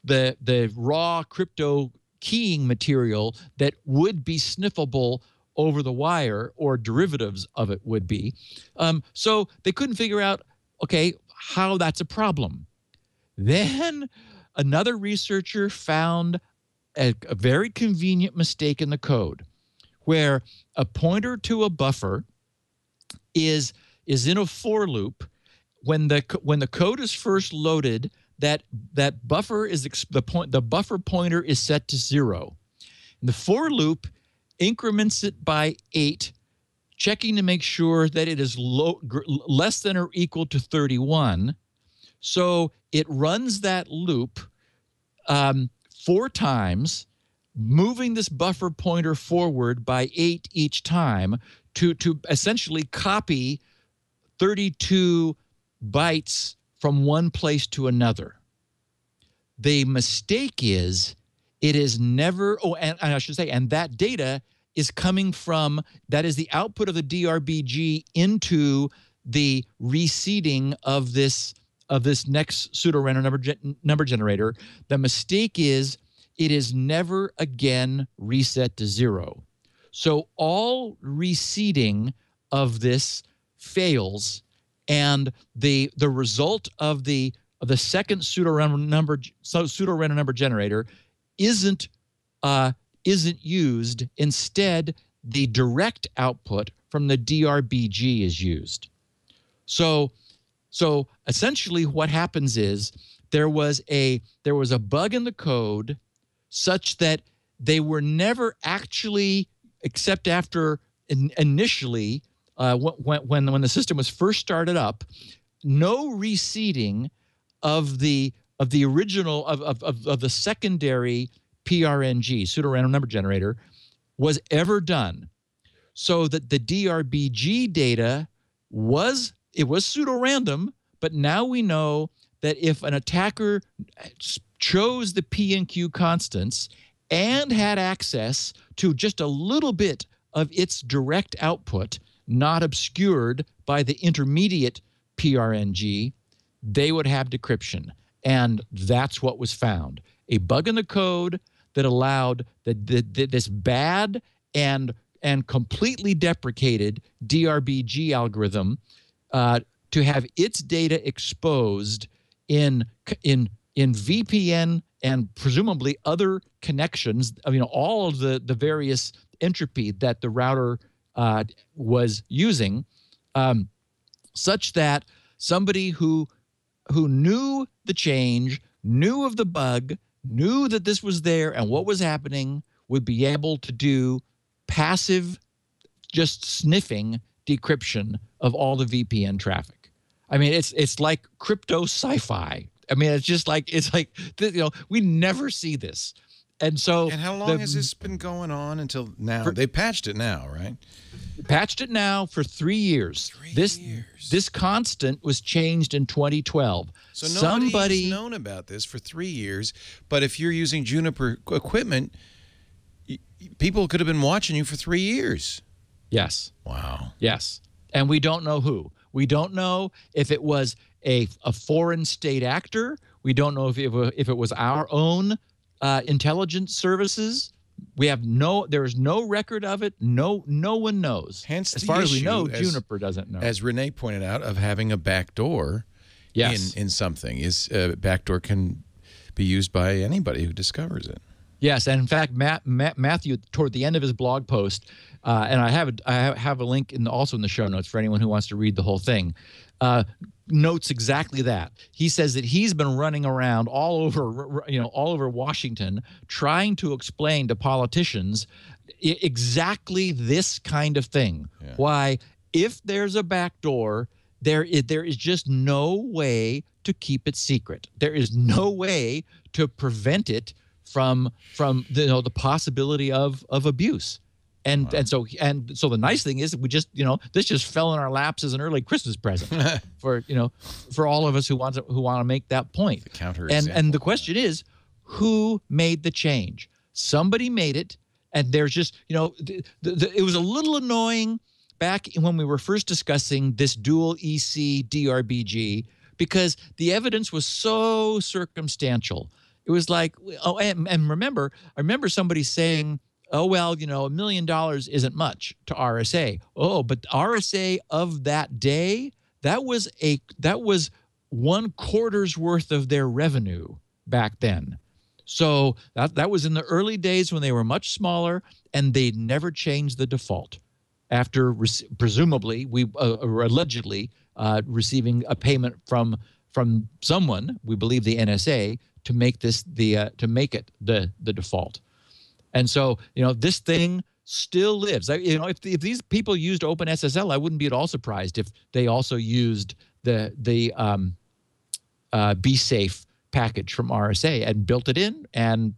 the raw crypto keying material that would be sniffable over the wire, or derivatives of it would be. So they couldn't figure out, okay, how that's a problem. Then another researcher found a very convenient mistake in the code, where a pointer to a buffer is in a for loop. When the code is first loaded, that buffer the buffer pointer is set to 0. And the for loop increments it by 8, checking to make sure that it is less than or equal to 31. So it runs that loop 4 times, moving this buffer pointer forward by 8 each time to essentially copy 32 bytes from one place to another. The mistake is it is never, and I should say, and that data is coming from, that is the output of the DRBG into the reseeding of this next pseudo-random number generator. The mistake is it is never again reset to 0. So all reseeding of this fails, and the result of the second pseudo-random number generator isn't used. Instead, the direct output from the DRBG is used. So essentially what happens is there was a bug in the code such that they were never actually, except after initially when the system was first started up, no reseeding of the original of the secondary PRNG, pseudo-random number generator, was ever done, so that the DRBG data was pseudo-random, but now we know that if an attacker chose the P and Q constants and had access to just a little bit of its direct output, not obscured by the intermediate PRNG, they would have decryption. And that's what was found. A bug in the code that allowed this bad and completely deprecated DRBG algorithm to have its data exposed in VPN and presumably other connections, all of the various entropy that the router was using, such that somebody who knew the change, knew of the bug, knew that this was there and what was happening, would be able to do passive, just sniffing decryption of all the VPN traffic. I mean, it's like crypto sci-fi. I mean, it's like we never see this. And so, and how long has this been going on until now? They patched it now, right? Patched it now for 3 years. 3 years. This constant was changed in 2012. So nobody's known about this for 3 years. But if you're using Juniper equipment, people could have been watching you for 3 years. Yes. Wow. Yes. And we don't know who. We don't know if it was a foreign state actor. We don't know if it was our own intelligence services. There is no record of it. No one knows. Hence, as far as we know, Juniper doesn't know. As Renee pointed out, of having a backdoor in something. Backdoor can be used by anybody who discovers it. Yes, and in fact, Matthew, toward the end of his blog post, and I have a link also in the show notes for anyone who wants to read the whole thing, notes exactly that. He says that he's been running around all over Washington trying to explain to politicians exactly this kind of thing. Yeah. Why, if there's a backdoor, there is just no way to keep it secret. There is no way to prevent it from the possibility of abuse. And so the nice thing is we just this just fell in our laps as an early Christmas present for all of us who want to make that point. And the question is, who made the change? Somebody made it, and there's just it was a little annoying back when we were first discussing this dual EC DRBG because the evidence was so circumstantial. It was like, and I remember somebody saying, oh, well, $1 million isn't much to RSA. Oh, but RSA of that day, that was 1 quarter's worth of their revenue back then. So that was in the early days when they were much smaller, and they never changed the default after presumably or allegedly receiving a payment from someone, we believe the NSA, to make this the default. And so, this thing still lives. If these people used OpenSSL, I wouldn't be at all surprised if they also used the Be Safe package from RSA and built it in, and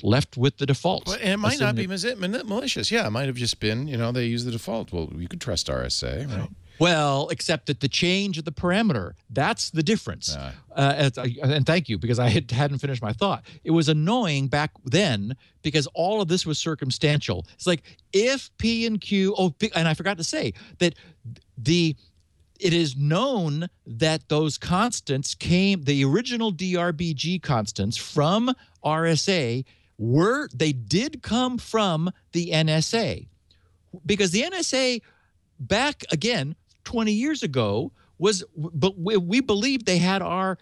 left with the default. Well, and it might not be malicious. Yeah, it might have just been, they use the default. Well, you could trust RSA, right? Well, except that the change of the parameter, that's the difference. And thank you, because I hadn't finished my thought. It was annoying back then because all of this was circumstantial. It's like if P and Q, and I forgot to say that it is known that those constants the original DRBG constants from RSA they did come from the NSA, because the NSA back again 20 years ago but we believed they had our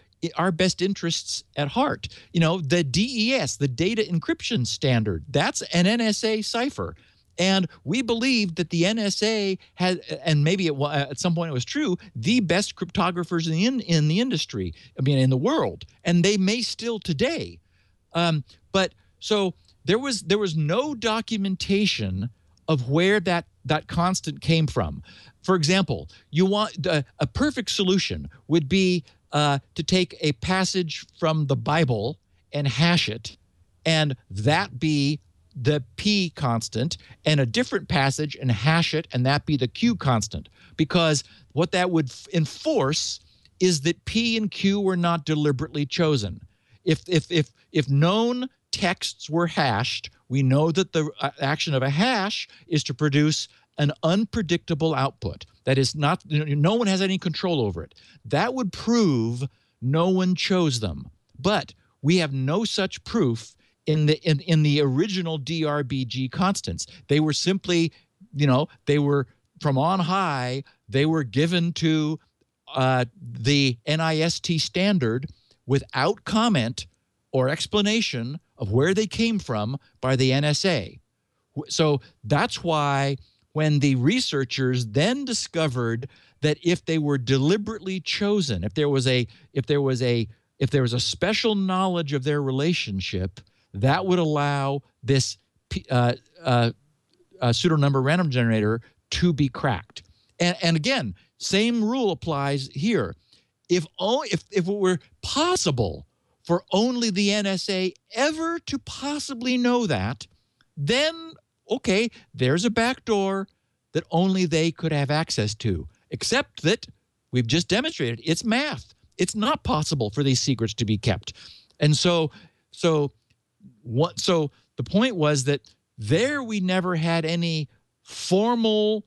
best interests at heart. The DES, the data encryption standard, that's an NSA cipher. And we believed that the NSA had, and maybe at some point it was true, the best cryptographers in the industry, in the world, and they may still today. But so there was no documentation of where that constant came from. For example, you want a perfect solution would be to take a passage from the Bible and hash it, and that be the P constant, and a different passage and hash it, and that be the Q constant. Because what that would enforce is that P and Q were not deliberately chosen. If known texts were hashed, we know that the action of a hash is to produce an unpredictable output. That is not, no one has any control over it. That would prove no one chose them. But we have no such proof in the original DRBG constants. They were simply, they were from on high, they were given to the NIST standard without comment or explanation of where they came from by the NSA. So that's why when the researchers then discovered that if they were deliberately chosen, if there was a special knowledge of their relationship, that would allow this pseudonumber random generator to be cracked. And again, same rule applies here. If it were possible for only the NSA ever to possibly know that, then okay, there's a backdoor that only they could have access to. Except that we've just demonstrated it's math. It's not possible for these secrets to be kept. And so the point was that there we never had any formal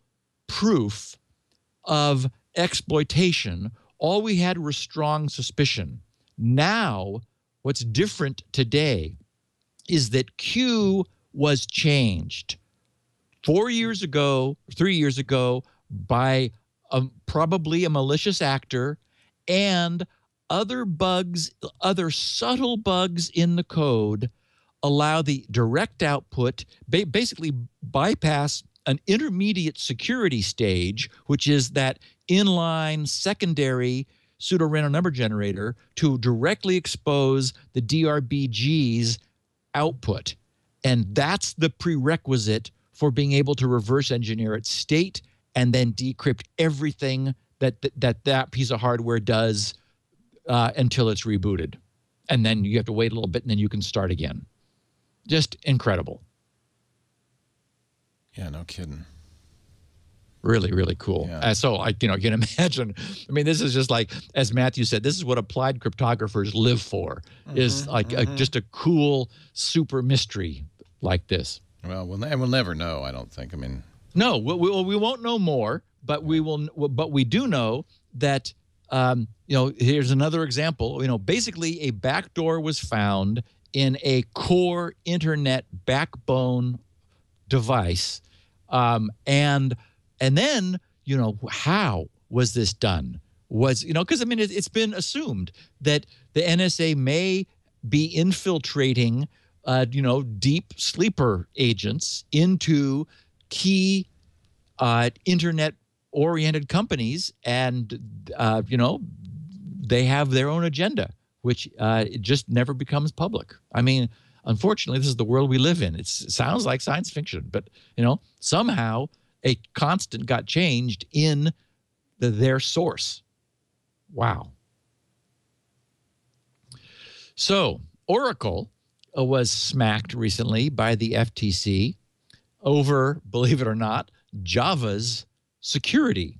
proof of exploitation. All we had was strong suspicion. Now, what's different today is that Q was changed 3 years ago, by probably a malicious actor, and other subtle bugs in the code allow the direct output, basically bypass an intermediate security stage, which is that inline secondary pseudo-random number generator, to directly expose the DRBG's output. And that's the prerequisite for being able to reverse engineer its state and then decrypt everything that piece of hardware does until it's rebooted. And then you have to wait a little bit, and then you can start again. Just incredible. Yeah, no kidding. Really, really cool. Yeah. So you can imagine, this is just like, as Matthew said, this is what applied cryptographers live for, is like just a cool super mystery like this. Well, we'll never know, I don't think. No, we won't know more, but we will. But we do know that here's another example. Basically, a backdoor was found in a core internet backbone device, and then how was this done? Because it's been assumed that the NSA may be infiltrating deep sleeper agents into key internet-oriented companies, and they have their own agenda, which it just never becomes public. Unfortunately, this is the world we live in. It sounds like science fiction, but somehow a constant got changed in their source. Wow. So Oracle was smacked recently by the FTC over, believe it or not, Java's security.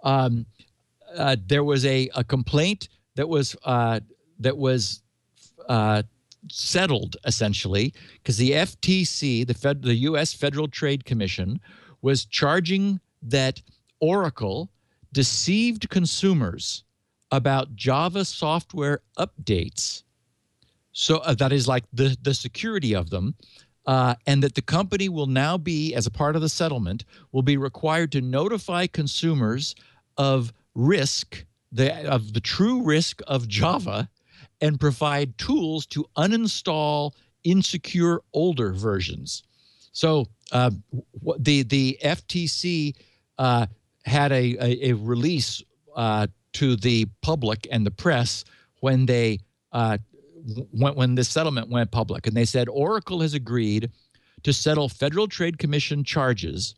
There was a complaint that was settled essentially because the FTC, the U.S. Federal Trade Commission, was charging that Oracle deceived consumers about Java software updates. So that is like the security of them. And that the company will now be, as a part of the settlement, will be required to notify consumers of risk, of the true risk of Java, and provide tools to uninstall insecure older versions. So the FTC had a release to the public and the press when they when this settlement went public, and they said Oracle has agreed to settle Federal Trade Commission charges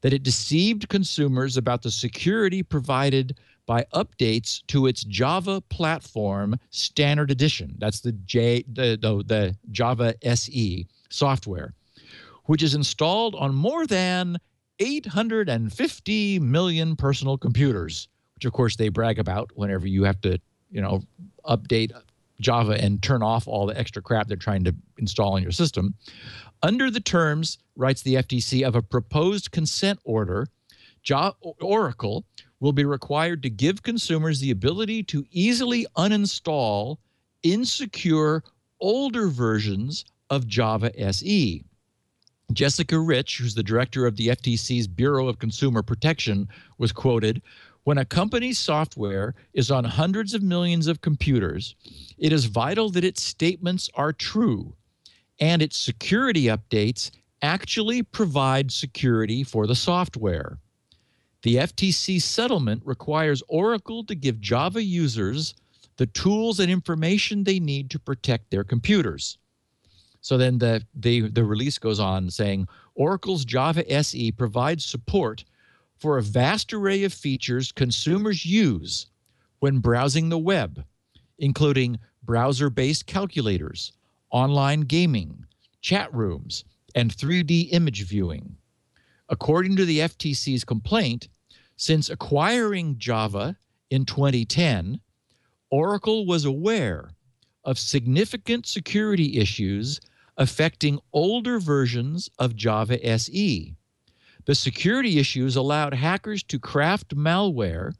that it deceived consumers about the security provided by updates to its Java platform standard edition. That's the Java SE software, which is installed on more than 850 million personal computers, which of course they brag about whenever you have to, update Java and turn off all the extra crap they're trying to install on your system. Under the terms, writes the FTC, of a proposed consent order, Oracle will be required to give consumers the ability to easily uninstall insecure older versions of Java SE. Jessica Rich, who's the director of the FTC's Bureau of Consumer Protection, was quoted, "When a company's software is on hundreds of millions of computers, it is vital that its statements are true and its security updates actually provide security for the software. The FTC settlement requires Oracle to give Java users the tools and information they need to protect their computers." So then the release goes on saying, Oracle's Java SE provides support for a vast array of features consumers use when browsing the web, including browser-based calculators, online gaming, chat rooms, and 3D image viewing. According to the FTC's complaint, since acquiring Java in 2010, Oracle was aware of significant security issues affecting older versions of Java SE. The security issues allowed hackers to craft malware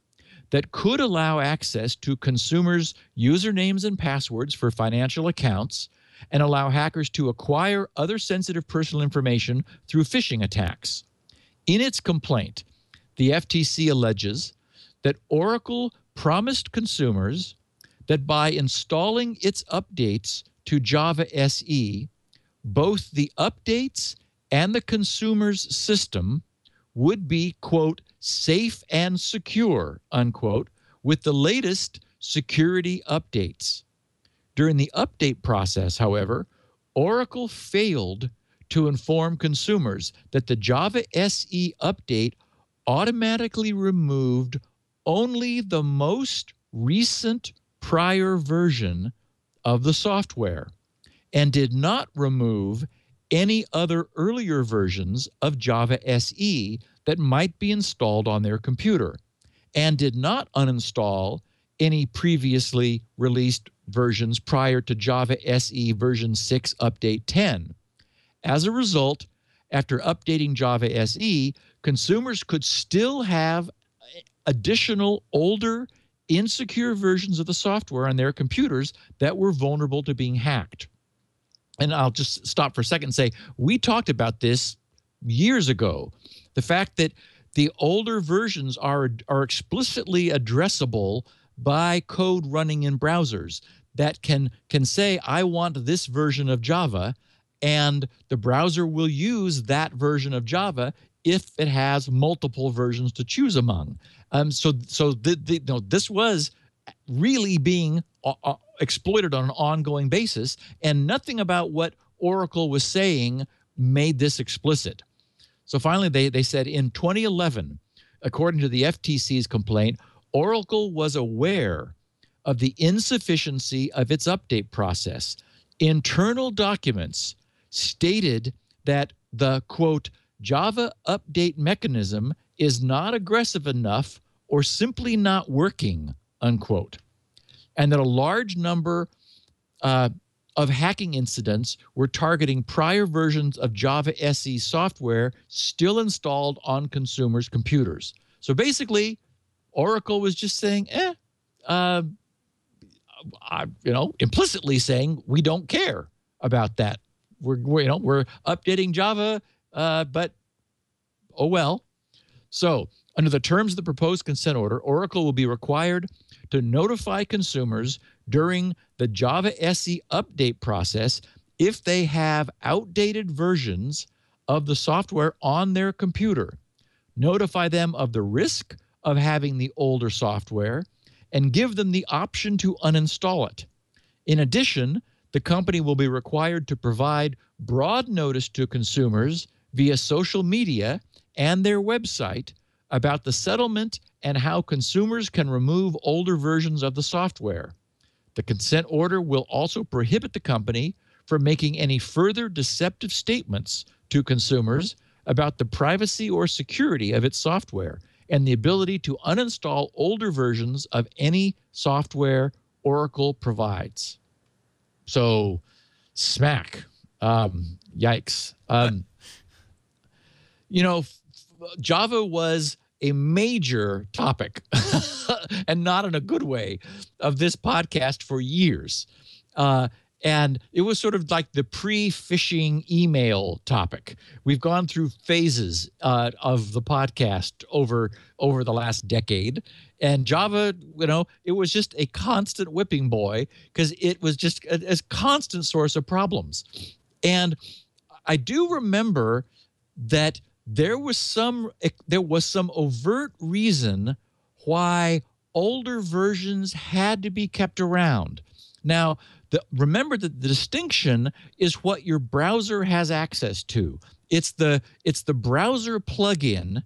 that could allow access to consumers' usernames and passwords for financial accounts and allow hackers to acquire other sensitive personal information through phishing attacks. In its complaint, the FTC alleges that Oracle promised consumers that by installing its updates to Java SE, both the updates and the consumer's system would be, quote, safe and secure, unquote, with the latest security updates. During the update process, however, Oracle failed to inform consumers that the Java SE update automatically removed only the most recent prior version of the software and did not remove any other earlier versions of Java SE that might be installed on their computer, and did not uninstall any previously released versions prior to Java SE version 6 update 10. As a result, after updating Java SE, consumers could still have additional older, insecure versions of the software on their computers that were vulnerable to being hacked. And I'll just stop for a second and say, we talked about this years ago. The fact that the older versions are explicitly addressable by code running in browsers that can say, I want this version of Java, and the browser will use that version of Java if it has multiple versions to choose among. So this was really being exploited on an ongoing basis, and nothing about what Oracle was saying made this explicit. So finally, they said in 2011, according to the FTC's complaint, Oracle was aware of the insufficiency of its update process. Internal documents stated that the, quote, Java update mechanism is not aggressive enough or simply not working, unquote. And that a large number of hacking incidents were targeting prior versions of Java SE software still installed on consumers' computers. So basically, Oracle was just saying, implicitly saying we don't care about that. We're updating Java, but oh well. So under the terms of the proposed consent order, Oracle will be required to notify consumers during the Java SE update process if they have outdated versions of the software on their computer, notify them of the risk of having the older software, and give them the option to uninstall it. In addition, the company will be required to provide broad notice to consumers via social media and their website about the settlement and how consumers can remove older versions of the software. The consent order will also prohibit the company from making any further deceptive statements to consumers about the privacy or security of its software and the ability to uninstall older versions of any software Oracle provides. So, smack. Yikes. Java was a major topic, and not in a good way, of this podcast for years. And it was sort of like the pre-phishing email topic. We've gone through phases of the podcast over the last decade. And Java, it was just a constant whipping boy because it was just a constant source of problems. And I do remember that there was some overt reason why older versions had to be kept around. Now, remember that the distinction is what your browser has access to. It's the browser plugin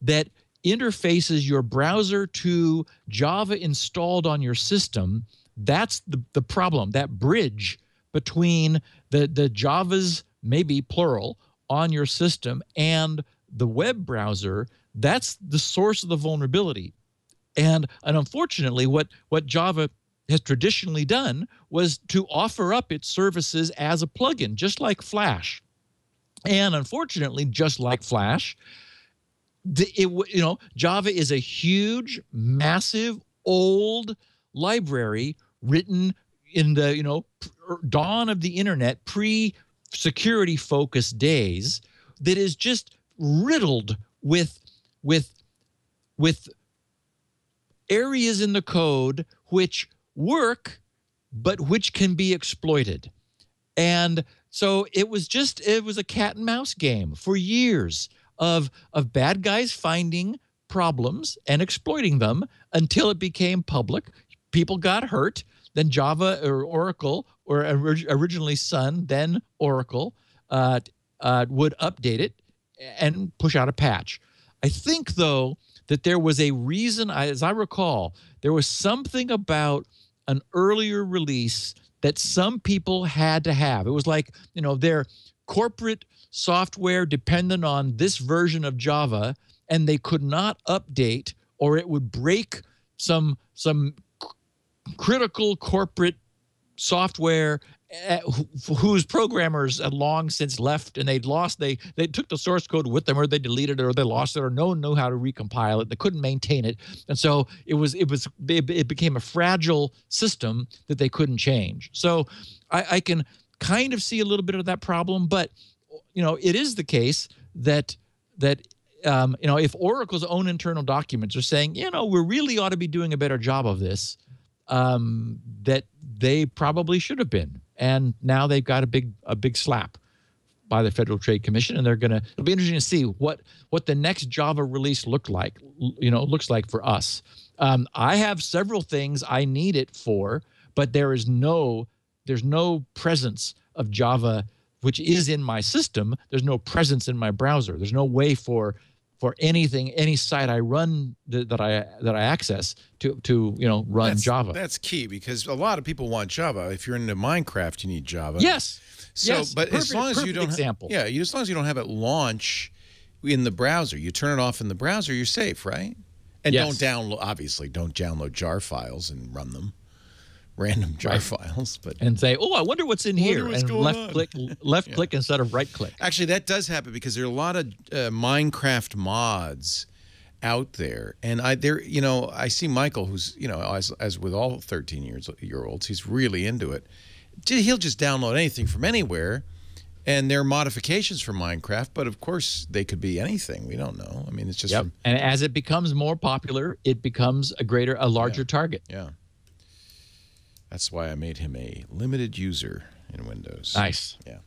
that interfaces your browser to Java installed on your system. That's the problem, that bridge between the Javas, maybe plural, on your system and the web browser. That's the source of the vulnerability. And unfortunately, what Java has traditionally done was to offer up its services as a plugin, just like Flash. And unfortunately, just like Flash, Java is a huge, massive, old library written in the dawn of the internet, pre-security focused days, that is just riddled with areas in the code which work, but which can be exploited. And so it was a cat and mouse game for years of bad guys finding problems and exploiting them until it became public. People got hurt. Then Java or Oracle, or originally Sun, then Oracle, would update it and push out a patch. I think, though, that there was a reason, as I recall, there was something about an earlier release that some people had to have. It was like, their corporate software depended on this version of Java, and they could not update, or it would break some critical corporate software whose programmers had long since left, and they took the source code with them, or they deleted it, or they lost it, or no one knew how to recompile it. They couldn't maintain it, and so it became a fragile system that they couldn't change. So I can kind of see a little bit of that problem, but it is the case that if Oracle's own internal documents are saying, we really ought to be doing a better job of this, that they probably should have been. And now they've got a big slap by the Federal Trade Commission, and it'll be interesting to see what the next Java release looks like for us. I have several things I need it for, but there's no presence of Java, which is in my system. There's no presence in my browser. There's no way for anything, any site I run that I access to run Java. That's key, because a lot of people want Java. If you're into Minecraft, you need Java. Yes. So, yes. but as long as you don't, example. As long as you don't have it launch in the browser, you turn it off in the browser, you're safe, right? And Yes. don't download jar files and run them, random jar files. But and say, oh, I wonder what's in here, what's and going left click instead of right click. Actually, that does happen, because there are a lot of Minecraft mods out there, and I see Michael, who's as with all 13-year-olds, he's really into it. He'll just download anything from anywhere, and there are modifications for Minecraft, but of course they could be anything. We don't know. I mean, it's just and as it becomes more popular, it becomes a larger target. Yeah. That's why I made him a limited user in Windows. Nice. Yeah.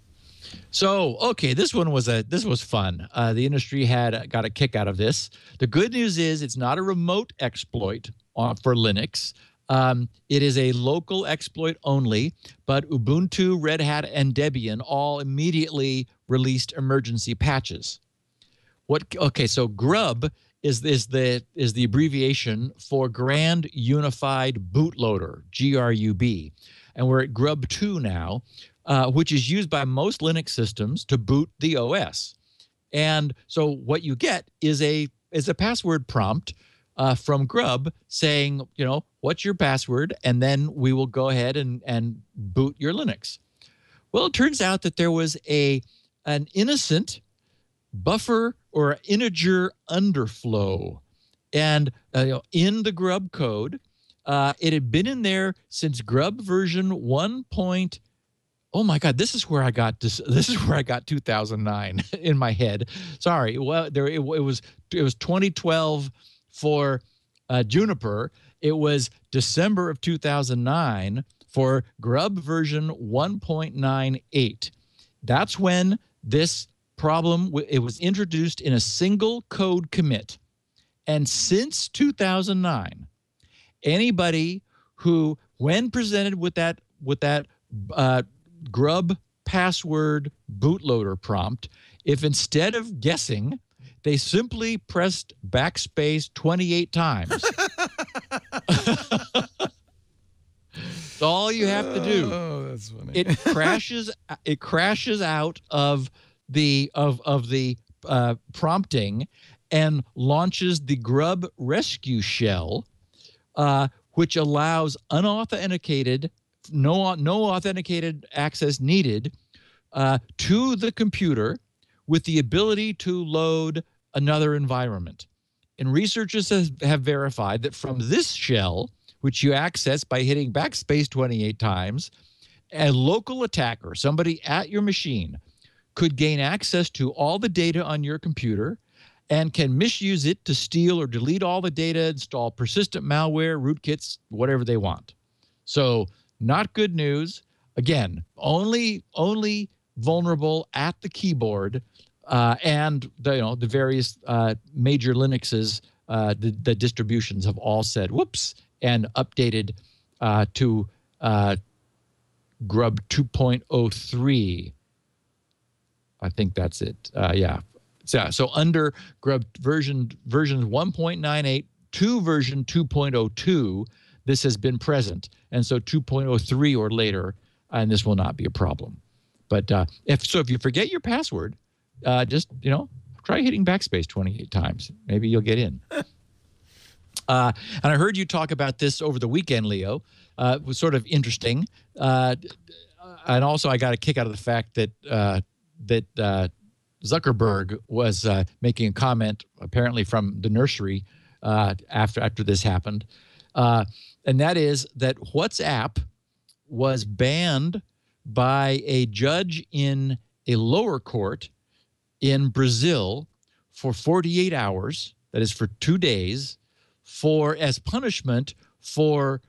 So, okay, this was fun. The industry got a kick out of this. The good news is it's not a remote exploit for Linux. It is a local exploit only, but Ubuntu, Red Hat, and Debian all immediately released emergency patches. So GRUB is the abbreviation for Grand Unified Bootloader, GRUB, and we're at GRUB 2 now, which is used by most Linux systems to boot the OS. And so what you get is a password prompt from GRUB saying, what's your password? And then we will go ahead and boot your Linux. Well, it turns out that there was an innocent buffer or integer underflow. And in the GRUB code, it had been in there since GRUB version 1. Oh my God, this is where I got 2009 in my head. Sorry. Well, it was 2012 for Juniper. It was December of 2009 for GRUB version 1.98. That's when this problem, it was introduced in a single code commit. And since 2009, anybody who, when presented with that GRUB password bootloader prompt, if instead of guessing, they simply pressed backspace 28 times. That's all you have to do. Oh, that's funny. It crashes out of the prompting and launches the GRUB rescue shell, which allows unauthenticated, no authenticated access needed to the computer, with the ability to load another environment. And researchers have verified that from this shell, which you access by hitting backspace 28 times, a local attacker, somebody at your machine, could gain access to all the data on your computer and can misuse it to steal or delete all the data, install persistent malware, rootkits, whatever they want. So not good news. Again, only vulnerable at the keyboard, and the various major Linuxes, the distributions have all said whoops and updated to GRUB 2.03. I think that's it. Yeah. So under GRUB version 1.98 to version 2.02, this has been present, and so 2.03 or later, and this will not be a problem. But if you forget your password, just try hitting backspace 28 times. Maybe you'll get in. And I heard you talk about this over the weekend, Leo. It was sort of interesting, and also I got a kick out of the fact that Zuckerberg was making a comment, apparently from the nursery, after this happened, and that is that WhatsApp was banned by a judge in a lower court in Brazil for 48 hours, that is for 2 days, as punishment for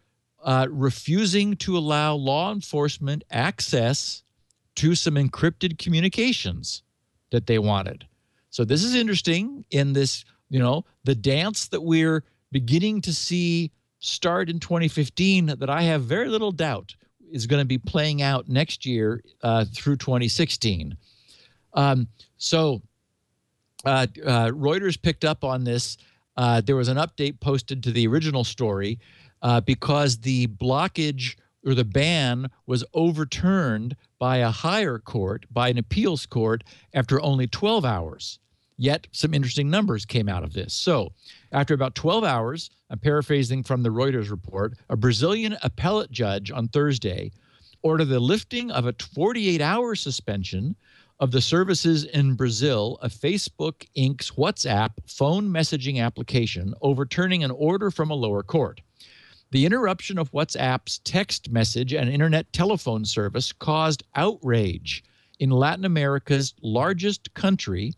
refusing to allow law enforcement access to some encrypted communications that they wanted. So this is interesting in this, the dance that we're beginning to see start in 2015 that I have very little doubt is going to be playing out next year through 2016. Reuters picked up on this. There was an update posted to the original story because the blockage or the ban was overturned by a higher court, by an appeals court, after only 12 hours. Yet some interesting numbers came out of this. So after about 12 hours, I'm paraphrasing from the Reuters report, a Brazilian appellate judge on Thursday ordered the lifting of a 48-hour suspension of the services in Brazil of Facebook Inc.'s WhatsApp phone messaging application, overturning an order from a lower court. The interruption of WhatsApp's text message and internet telephone service caused outrage in Latin America's largest country,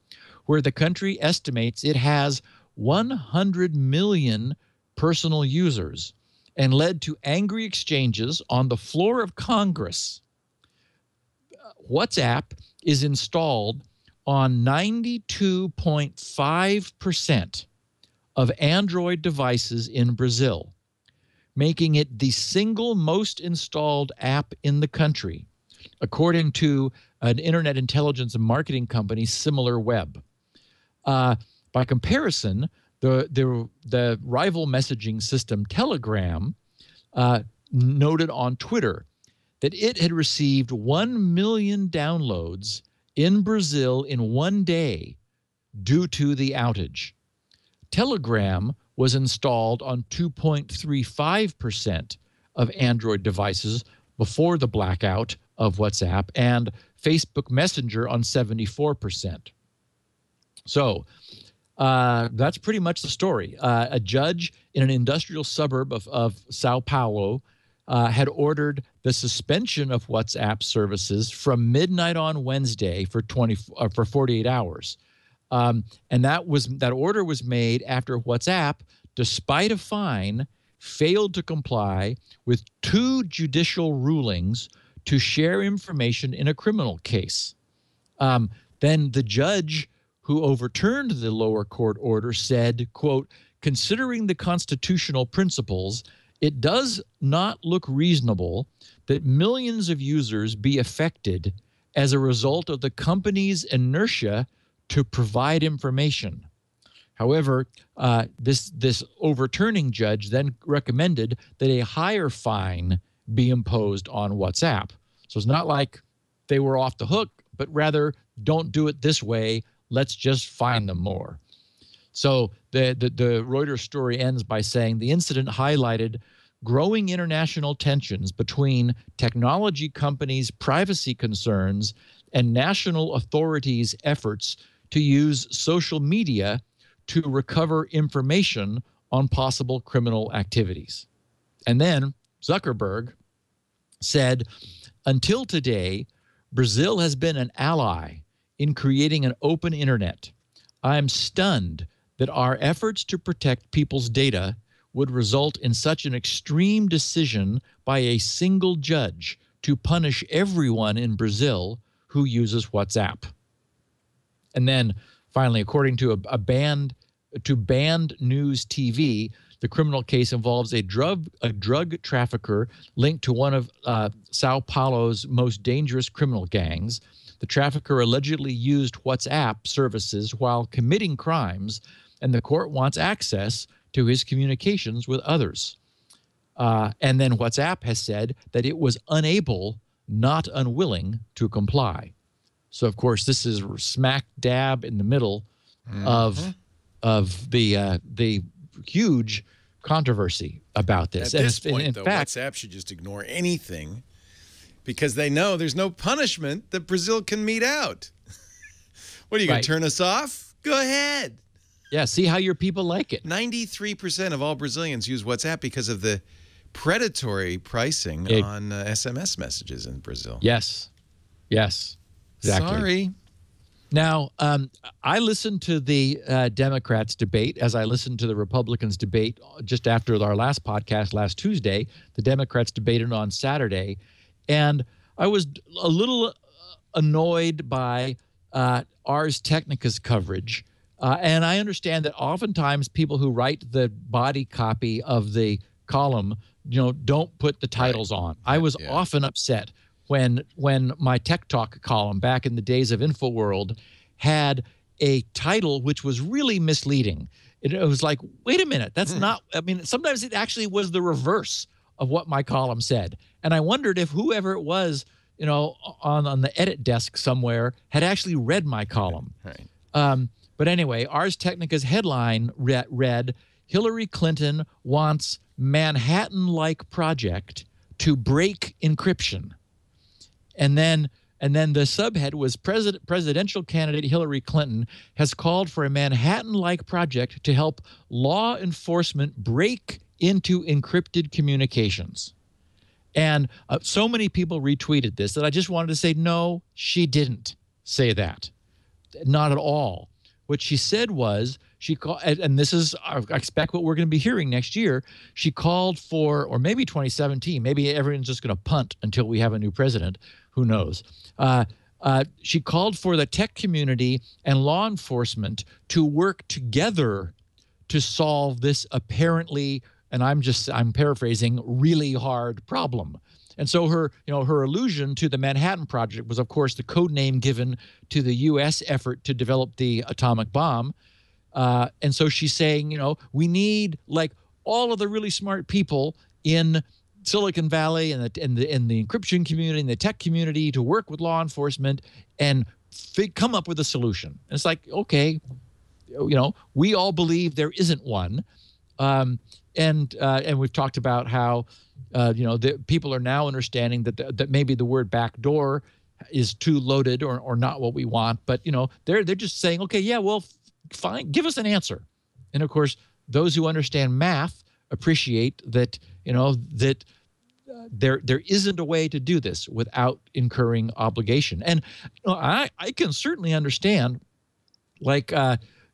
where the country estimates it has 100 million personal users, and led to angry exchanges on the floor of Congress. WhatsApp is installed on 92.5% of Android devices in Brazil, making it the single most installed app in the country, according to an internet intelligence and marketing company, SimilarWeb. By comparison, the rival messaging system Telegram noted on Twitter that it had received 1 million downloads in Brazil in one day due to the outage. Telegram was installed on 2.35% of Android devices before the blackout of WhatsApp, and Facebook Messenger on 74%. So that's pretty much the story. A judge in an industrial suburb of Sao Paulo had ordered the suspension of WhatsApp services from midnight on Wednesday for 48 hours. And that order was made after WhatsApp, despite a fine, failed to comply with 2 judicial rulings to share information in a criminal case. Then the judge who overturned the lower court order said, quote, "Considering the constitutional principles, it does not look reasonable that millions of users be affected as a result of the company's inertia to provide information." However, this overturning judge then recommended that a higher fine be imposed on WhatsApp. So it's not like they were off the hook, but rather, don't do it this way. Let's just fine them more. So the Reuters story ends by saying the incident highlighted growing international tensions between technology companies' privacy concerns and national authorities' efforts to use social media to recover information on possible criminal activities. And then Zuckerberg said, "Until today, Brazil has been an ally in creating an open internet. I am stunned that our efforts to protect people's data would result in such an extreme decision by a single judge to punish everyone in Brazil who uses WhatsApp." And then finally, according to Band News TV, the criminal case involves a drug trafficker linked to one of Sao Paulo's most dangerous criminal gangs. The trafficker allegedly used WhatsApp services while committing crimes, and the court wants access to his communications with others. And then WhatsApp has said that it was unable, not unwilling, to comply. So, of course, this is smack dab in the middle of the huge controversy about this. At this point, though, WhatsApp should just ignore anything because they know there's no punishment that Brazil can mete out. What, are you going to turn us off? Go ahead. Yeah, see how your people like it. 93% of all Brazilians use WhatsApp because of the predatory pricing on SMS messages in Brazil. Yes. Yes. Exactly. Sorry. Now, I listened to the Democrats debate as I listened to the Republicans debate just after our last podcast last Tuesday. The Democrats debated on Saturday, and I was a little annoyed by Ars Technica's coverage And I understand that oftentimes people who write the body copy of the column, don't put the titles on. I was often upset when my Tech Talk column back in the days of InfoWorld had a title which was really misleading. It was like, wait a minute, that's not, I mean, sometimes it actually was the reverse of what my column said. And I wondered if whoever it was, on the edit desk somewhere had actually read my column. Right. But anyway, Ars Technica's headline read, Hillary Clinton wants Manhattan-like project to break encryption. And then the subhead was presidential candidate Hillary Clinton has called for a Manhattan-like project to help law enforcement break into encrypted communications. And so many people retweeted this that I just wanted to say, no, she didn't say that. Not at all. What she said was, she called, and this is, I expect what we're going to be hearing next year, she called for, or maybe 2017, maybe everyone's just going to punt until we have a new president, who knows. She called for the tech community and law enforcement to work together to solve this apparently, and I'm paraphrasing, really hard problem. And so her allusion to the Manhattan Project was, of course, the code name given to the U.S. effort to develop the atomic bomb. And so she's saying, we need like all of the really smart people in Silicon Valley and the encryption community and the tech community to work with law enforcement and come up with a solution. And it's like, okay, we all believe there isn't one. And we've talked about how the people are now understanding that maybe the word backdoor is too loaded or not what we want. But they're just saying, okay, yeah, well, fine, give us an answer. And of course, those who understand math appreciate that that there isn't a way to do this without incurring obligation. And I can certainly understand, like.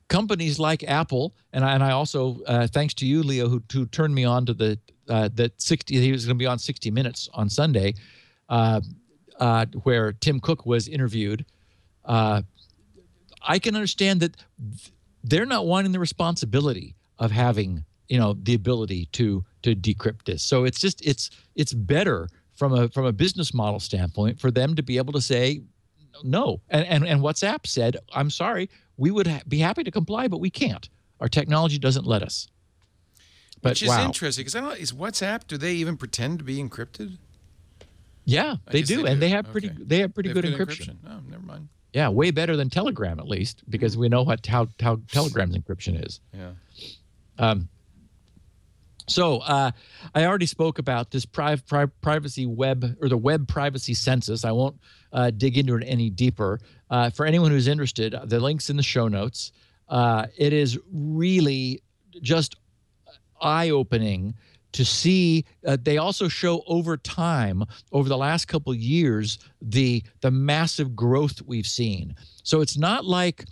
Companies like Apple, and I also, thanks to you, Leo, who turned me on to the 60. He was going to be on 60 Minutes on Sunday, where Tim Cook was interviewed. I can understand that they're not wanting the responsibility of having the ability to decrypt this. So it's better from a business model standpoint for them to be able to say no. And WhatsApp said, I'm sorry. We would be happy to comply, but we can't. Our technology doesn't let us. Which is interesting, because is WhatsApp, do they even pretend to be encrypted? Yeah, they do, and they have pretty good encryption. Oh, never mind. Yeah, way better than Telegram, at least, because we know how Telegram's encryption is. Yeah. So I already spoke about this privacy web, or the web privacy census. I won't dig into it any deeper. For anyone who's interested, the link's in the show notes. It is really just eye-opening to see. They also show over time, over the last couple of years, the massive growth we've seen. So it's not like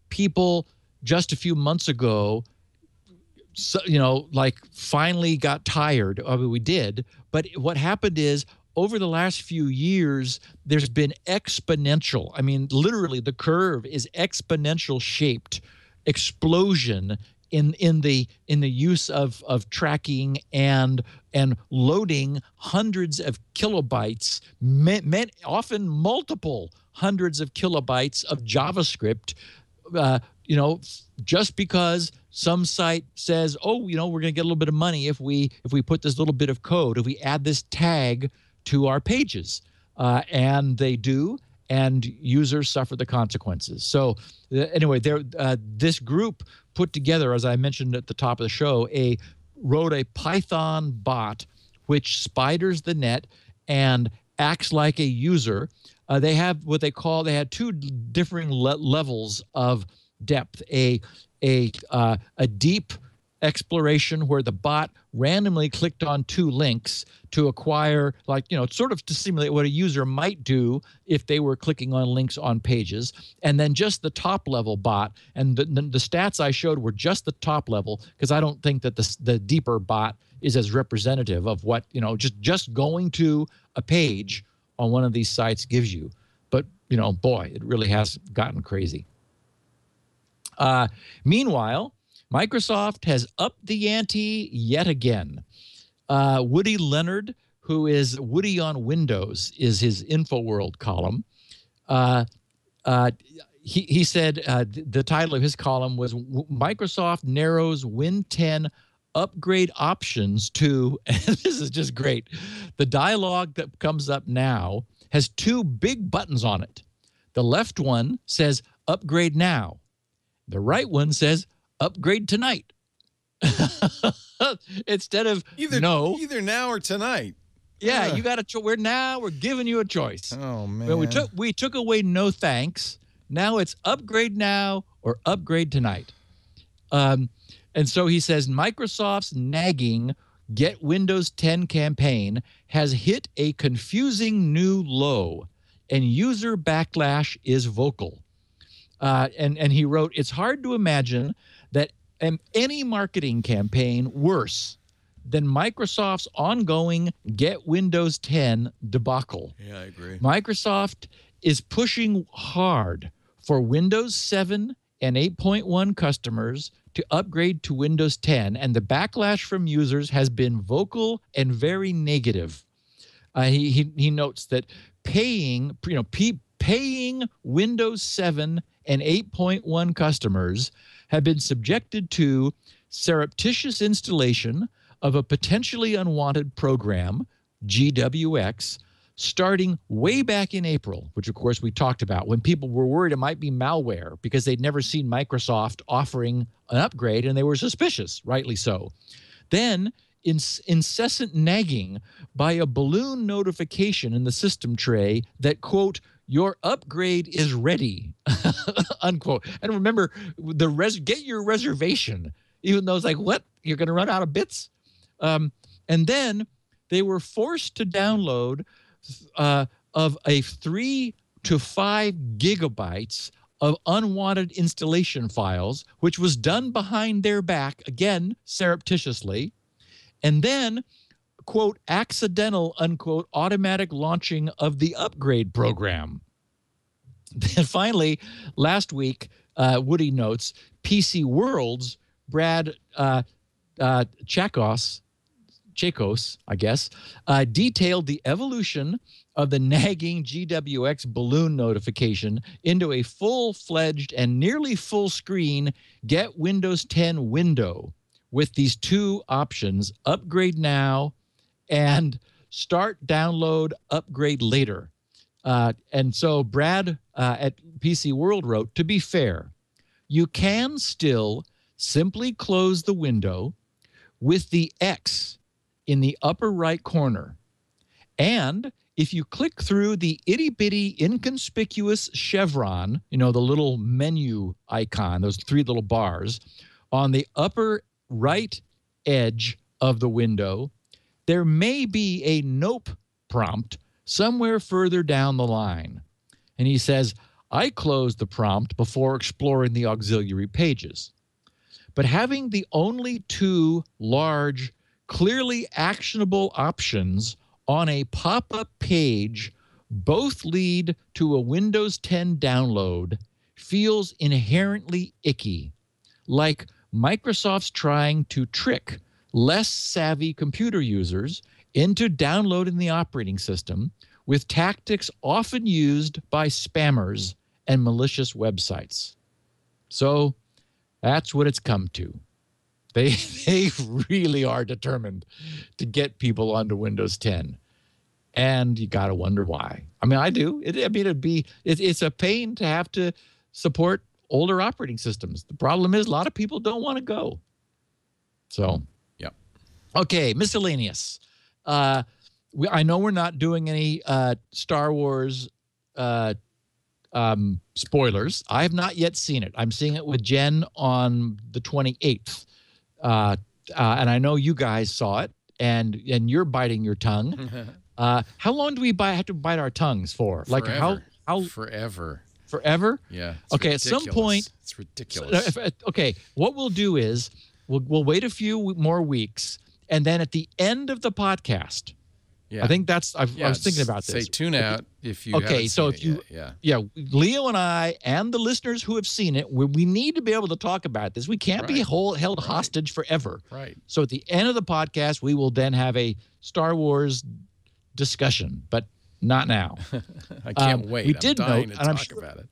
people just a few months ago like finally got tired. I mean, we did. But what happened is over the last few years, there's been exponential. I mean, literally the curve is exponential shaped explosion in the use of tracking and loading hundreds of kilobytes, often multiple hundreds of kilobytes of JavaScript, just because some site says, oh, we're going to get a little bit of money if we put this little bit of code, if we add this tag to our pages. And they do, and users suffer the consequences. So anyway, this group put together, as I mentioned at the top of the show, wrote a Python bot which spiders the net and acts like a user. They have what they had two differing levels of depth, a deep exploration where the bot randomly clicked on two links to acquire, sort of to simulate what a user might do if they were clicking on links on pages, and then just the top level bot. And the stats I showed were just the top level, because I don't think that the deeper bot is as representative of what just going to a page on one of these sites gives you. But boy, it really has gotten crazy. Meanwhile, Microsoft has upped the ante yet again. Woody Leonard, who is Woody on Windows, is his InfoWorld column. He said the title of his column was Microsoft narrows Win 10 upgrade options to, and this is just great, the dialogue that comes up now has two big buttons on it. The left one says upgrade now. The right one says upgrade tonight. Instead of either now or tonight. Yeah, you got to. We're giving you a choice. Oh man. Well, we took away no thanks. Now it's upgrade now or upgrade tonight. And so he says Microsoft's nagging Get Windows 10 campaign has hit a confusing new low, and user backlash is vocal. And he wrote, it's hard to imagine that any marketing campaign worse than Microsoft's ongoing Get Windows 10 debacle. Yeah, I agree. Microsoft is pushing hard for Windows 7 and 8.1 customers to upgrade to Windows 10, and the backlash from users has been vocal and very negative. He notes that paying Windows 7 and 8.1 customers have been subjected to surreptitious installation of a potentially unwanted program, GWX, starting way back in April, which of course we talked about, when people were worried it might be malware because they'd never seen Microsoft offering an upgrade and they were suspicious, rightly so. Then incessant nagging by a balloon notification in the system tray that, quote, your upgrade is ready, unquote. And remember, get your reservation, even though it's like, what? You're going to run out of bits? And then they were forced to download of a 3 to 5 gigabytes of unwanted installation files, which was done behind their back, again, surreptitiously. And then, quote, accidental, unquote, automatic launching of the upgrade program. Then finally, last week, Woody notes, PC World's Brad Chakos, I guess, detailed the evolution of the nagging GWX balloon notification into a full-fledged and nearly full-screen Get Windows 10 window with these two options, upgrade now and start download upgrade later. And so Brad at PC World wrote, to be fair, you can still simply close the window with the X in the upper right corner. And if you click through the itty-bitty inconspicuous chevron, the little menu icon, those three little bars, on the upper right edge of the window, there may be a nope prompt somewhere further down the line. And he says, I closed the prompt before exploring the auxiliary pages. But having the only two large, clearly actionable options on a pop-up page both lead to a Windows 10 download feels inherently icky, like Microsoft's trying to trick less savvy computer users into downloading the operating system with tactics often used by spammers and malicious websites. So that's what it's come to. They really are determined to get people onto Windows 10. And you got to wonder why. I mean, I do. It's a pain to have to support older operating systems. The problem is a lot of people don't want to go. So, yep. Okay, miscellaneous. I know we're not doing any Star Wars spoilers. I have not yet seen it. I'm seeing it with Jen on the 28th. And I know you guys saw it, and you're biting your tongue. How long do we have to bite our tongues for? Forever. Like how Forever. Forever? Yeah. Okay. Ridiculous. At some point, it's ridiculous. Okay. What we'll do is we'll wait a few more weeks, and then at the end of the podcast, Yeah. I think that's. I was thinking about say this. Say tune out if you. Okay, so if you, yeah, Leo and I and the listeners who have seen it, we need to be able to talk about this. We can't be held hostage forever. Right. So at the end of the podcast, we will then have a Star Wars discussion, but not now. I can't wait. We did dying note, to and talk about it.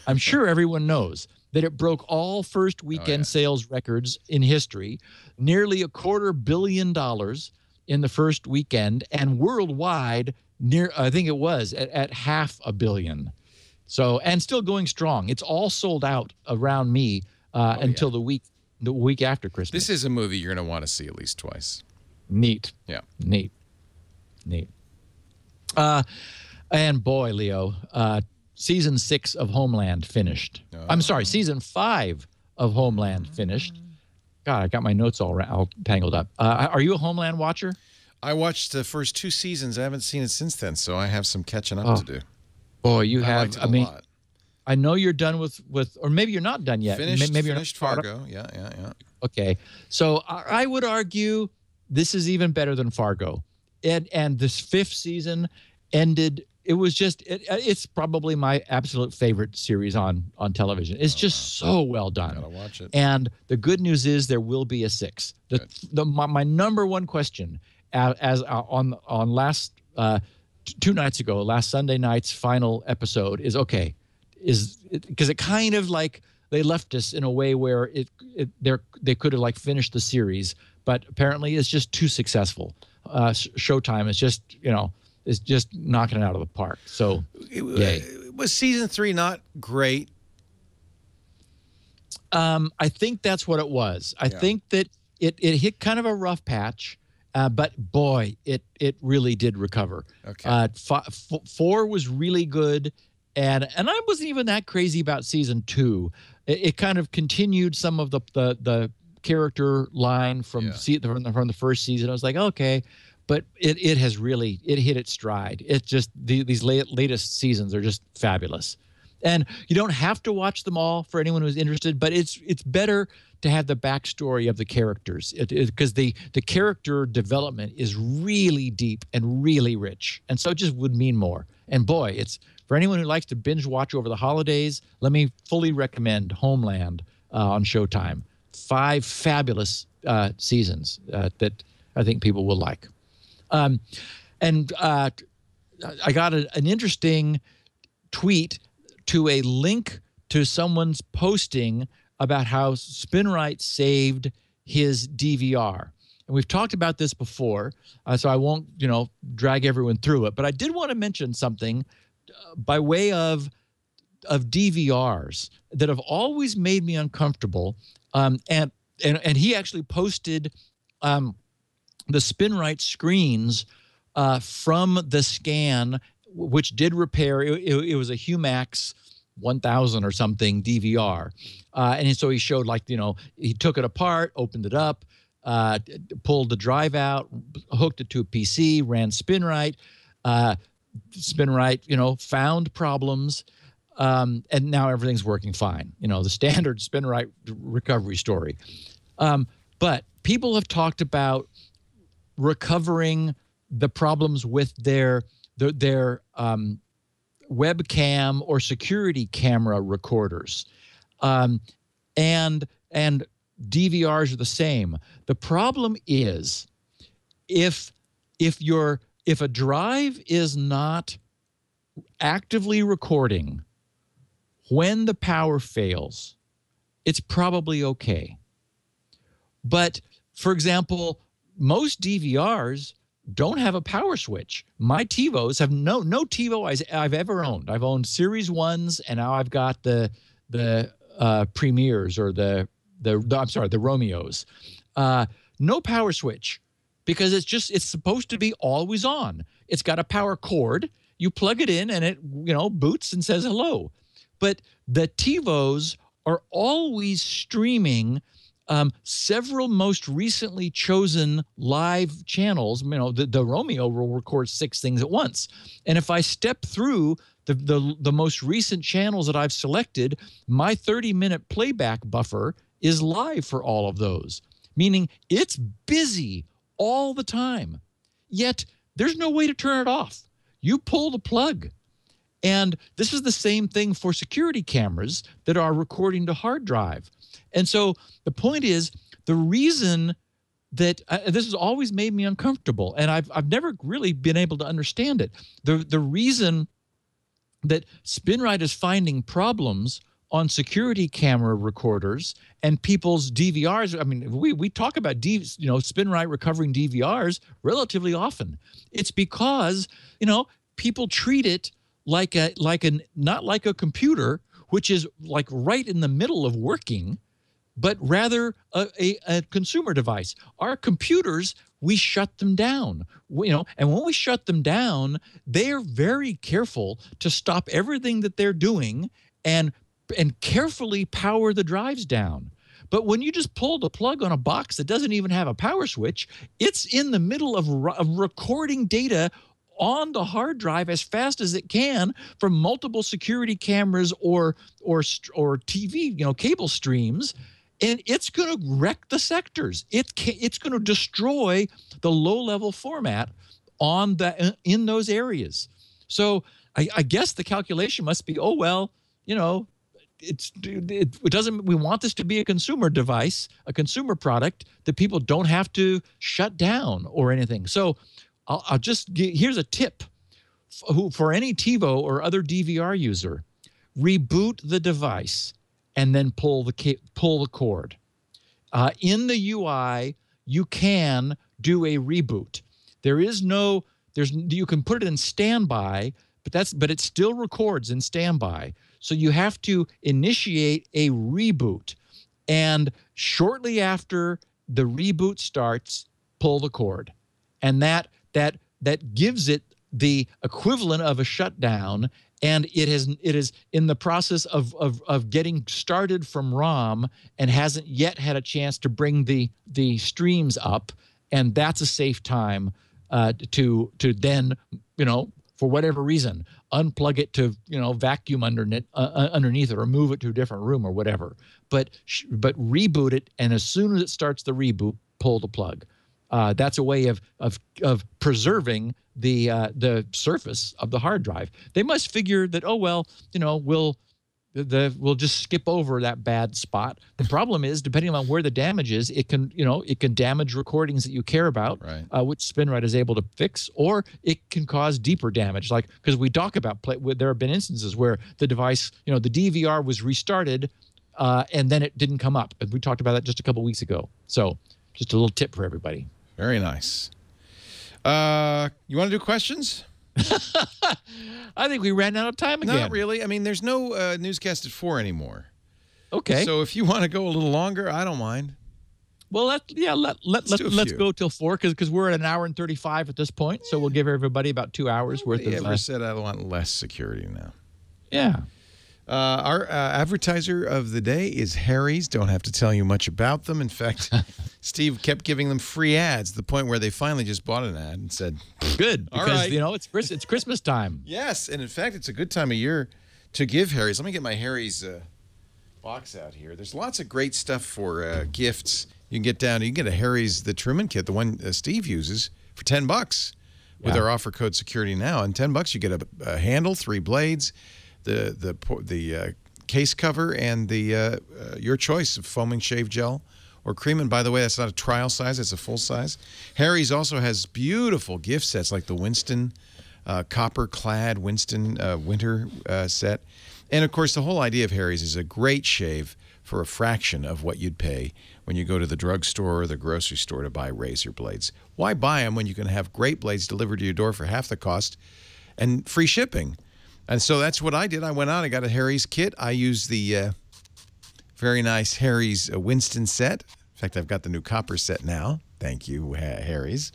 I'm sure everyone knows that it broke all first weekend sales records in history, nearly $250 million in the first weekend, and worldwide I think it was at $500 million. So, and still going strong. It's all sold out around me until the week after Christmas. This is a movie you're going to want to see at least twice. Neat. Yeah. Neat. And boy, Leo, season 6 of Homeland finished. Oh. I'm sorry, season 5 of Homeland finished. God, I got my notes all tangled up. Are you a Homeland watcher? I watched the first 2 seasons. I haven't seen it since then, so I have some catching up to do. Boy, you have. Liked it a lot. I know you're done with, or maybe you're not done yet. Finished you're not Fargo. Yeah. Okay, so I would argue this is even better than Fargo, and this 5th season ended. It was just it's probably my absolute favorite series on television. It's just so well done. Gotta watch it. And the good news is there will be a 6th. My number one question on last 2 nights ago, last Sunday night's final episode is because it kind of like they left us in a way where they could have like finished the series, but apparently it's just too successful. Showtime is just is just knocking it out of the park. So, yay. Was season 3 not great? I think that's what it was. I think that it hit kind of a rough patch, but boy, it really did recover. Okay. 4 was really good, and I wasn't even that crazy about season 2. It kind of continued some of the character line from the first season. I was like, okay. But it has really hit its stride. It's just these latest seasons are just fabulous, and you don't have to watch them all for anyone who's interested. But it's better to have the backstory of the characters because the character development is really deep and really rich, and so it just would mean more. And boy, it's for anyone who likes to binge watch over the holidays. Let me fully recommend Homeland on Showtime. 5 fabulous seasons that I think people will like. And I got an interesting tweet to a link to someone's posting about how Spinrite saved his DVR. And we've talked about this before, so I won't, drag everyone through it. But I did want to mention something by way of DVRs that have always made me uncomfortable. And he actually posted the Spinrite screens from the scan, which did repair. It was a Humax 1000 or something DVR. And so he showed he took it apart, opened it up, pulled the drive out, hooked it to a PC, ran Spinrite. Spinrite, found problems. And now everything's working fine. The standard Spinrite recovery story. But people have talked about recovering the problems with their webcam or security camera recorders, and DVRs are the same. The problem is if a drive is not actively recording when the power fails, it's probably okay. But for example, most DVRs don't have a power switch. My TiVos have no TiVo I've ever owned. I've owned Series 1s, and now I've got the Premiers or the Romeos. No power switch because it's supposed to be always on. It's got a power cord. You plug it in and it boots and says hello. But the TiVos are always streaming several most recently chosen live channels. The Romeo will record 6 things at once. And if I step through the most recent channels that I've selected, my 30-minute playback buffer is live for all of those, meaning it's busy all the time. Yet there's no way to turn it off. You pull the plug. And this is the same thing for security cameras that are recording to hard drive. And so the point is, the reason that this has always made me uncomfortable, and I've never really been able to understand it. The reason that SpinRite is finding problems on security camera recorders and people's DVRs. I mean, we talk about SpinRite recovering DVRs relatively often. It's because people treat it not like a computer, which is like right in the middle of working, but rather a consumer device. Our computers, we shut them down. And when we shut them down, they are very careful to stop everything that they're doing and carefully power the drives down. But when you just pull the plug on a box that doesn't even have a power switch, it's in the middle of recording data on the hard drive as fast as it can from multiple security cameras or TV, cable streams. And it's going to wreck the sectors. It's going to destroy the low-level format in those areas. So I guess the calculation must be, it doesn't. We want this to be a consumer device, a consumer product that people don't have to shut down or anything. So I'll just here's a tip for any TiVo or other DVR user: reboot the device and then pull the cord. In the UI, you can do a reboot. You can put it in standby, but it still records in standby. So you have to initiate a reboot, and shortly after the reboot starts, pull the cord, and that gives it the equivalent of a shutdown. And it is in the process of getting started from ROM and hasn't yet had a chance to bring the streams up, and that's a safe time to then for whatever reason unplug it to vacuum underneath it or move it to a different room or whatever. But reboot it, and as soon as it starts the reboot, pull the plug. That's a way of preserving the surface of the hard drive. They must figure that we'll just skip over that bad spot. The problem is, depending on where the damage is, it can damage recordings that you care about, right, which SpinRite is able to fix, or it can cause deeper damage. Like, because we talk about there have been instances where the device, the DVR was restarted, and then it didn't come up. And we talked about that just a couple weeks ago. So just a little tip for everybody. Very nice. You want to do questions? I think we ran out of time again. Not really. I mean, there's no newscast at 4 anymore. Okay. So if you want to go a little longer, I don't mind. Well, let's go till 4 because we're at 1 hour and 35 at this point. So we'll give everybody about 2 hours worth of. I ever said I want less security now? Yeah. Our advertiser of the day is Harry's. Don't have to tell you much about them. In fact, Steve kept giving them free ads to the point where they finally just bought an ad and said, good, because, all right. It's Christmas time. Yes, and in fact, it's a good time of year to give Harry's. Let me get my Harry's box out here. There's lots of great stuff for gifts. You can get a Harry's, the Truman Kit, the one Steve uses, for $10 with our offer code Security Now. And $10 you get a handle, 3 blades, the case cover, and the your choice of foaming shave gel or cream. And by the way, that's not a trial size; it's a full size. Harry's also has beautiful gift sets like the Winston copper-clad Winston winter set. And of course, the whole idea of Harry's is a great shave for a fraction of what you'd pay when you go to the drugstore or the grocery store to buy razor blades. Why buy them when you can have great blades delivered to your door for half the cost and free shipping? And so that's what I did. I went out, I got a Harry's kit. I used the very nice Harry's Winston set. In fact, I've got the new copper set now. Thank you, Harry's.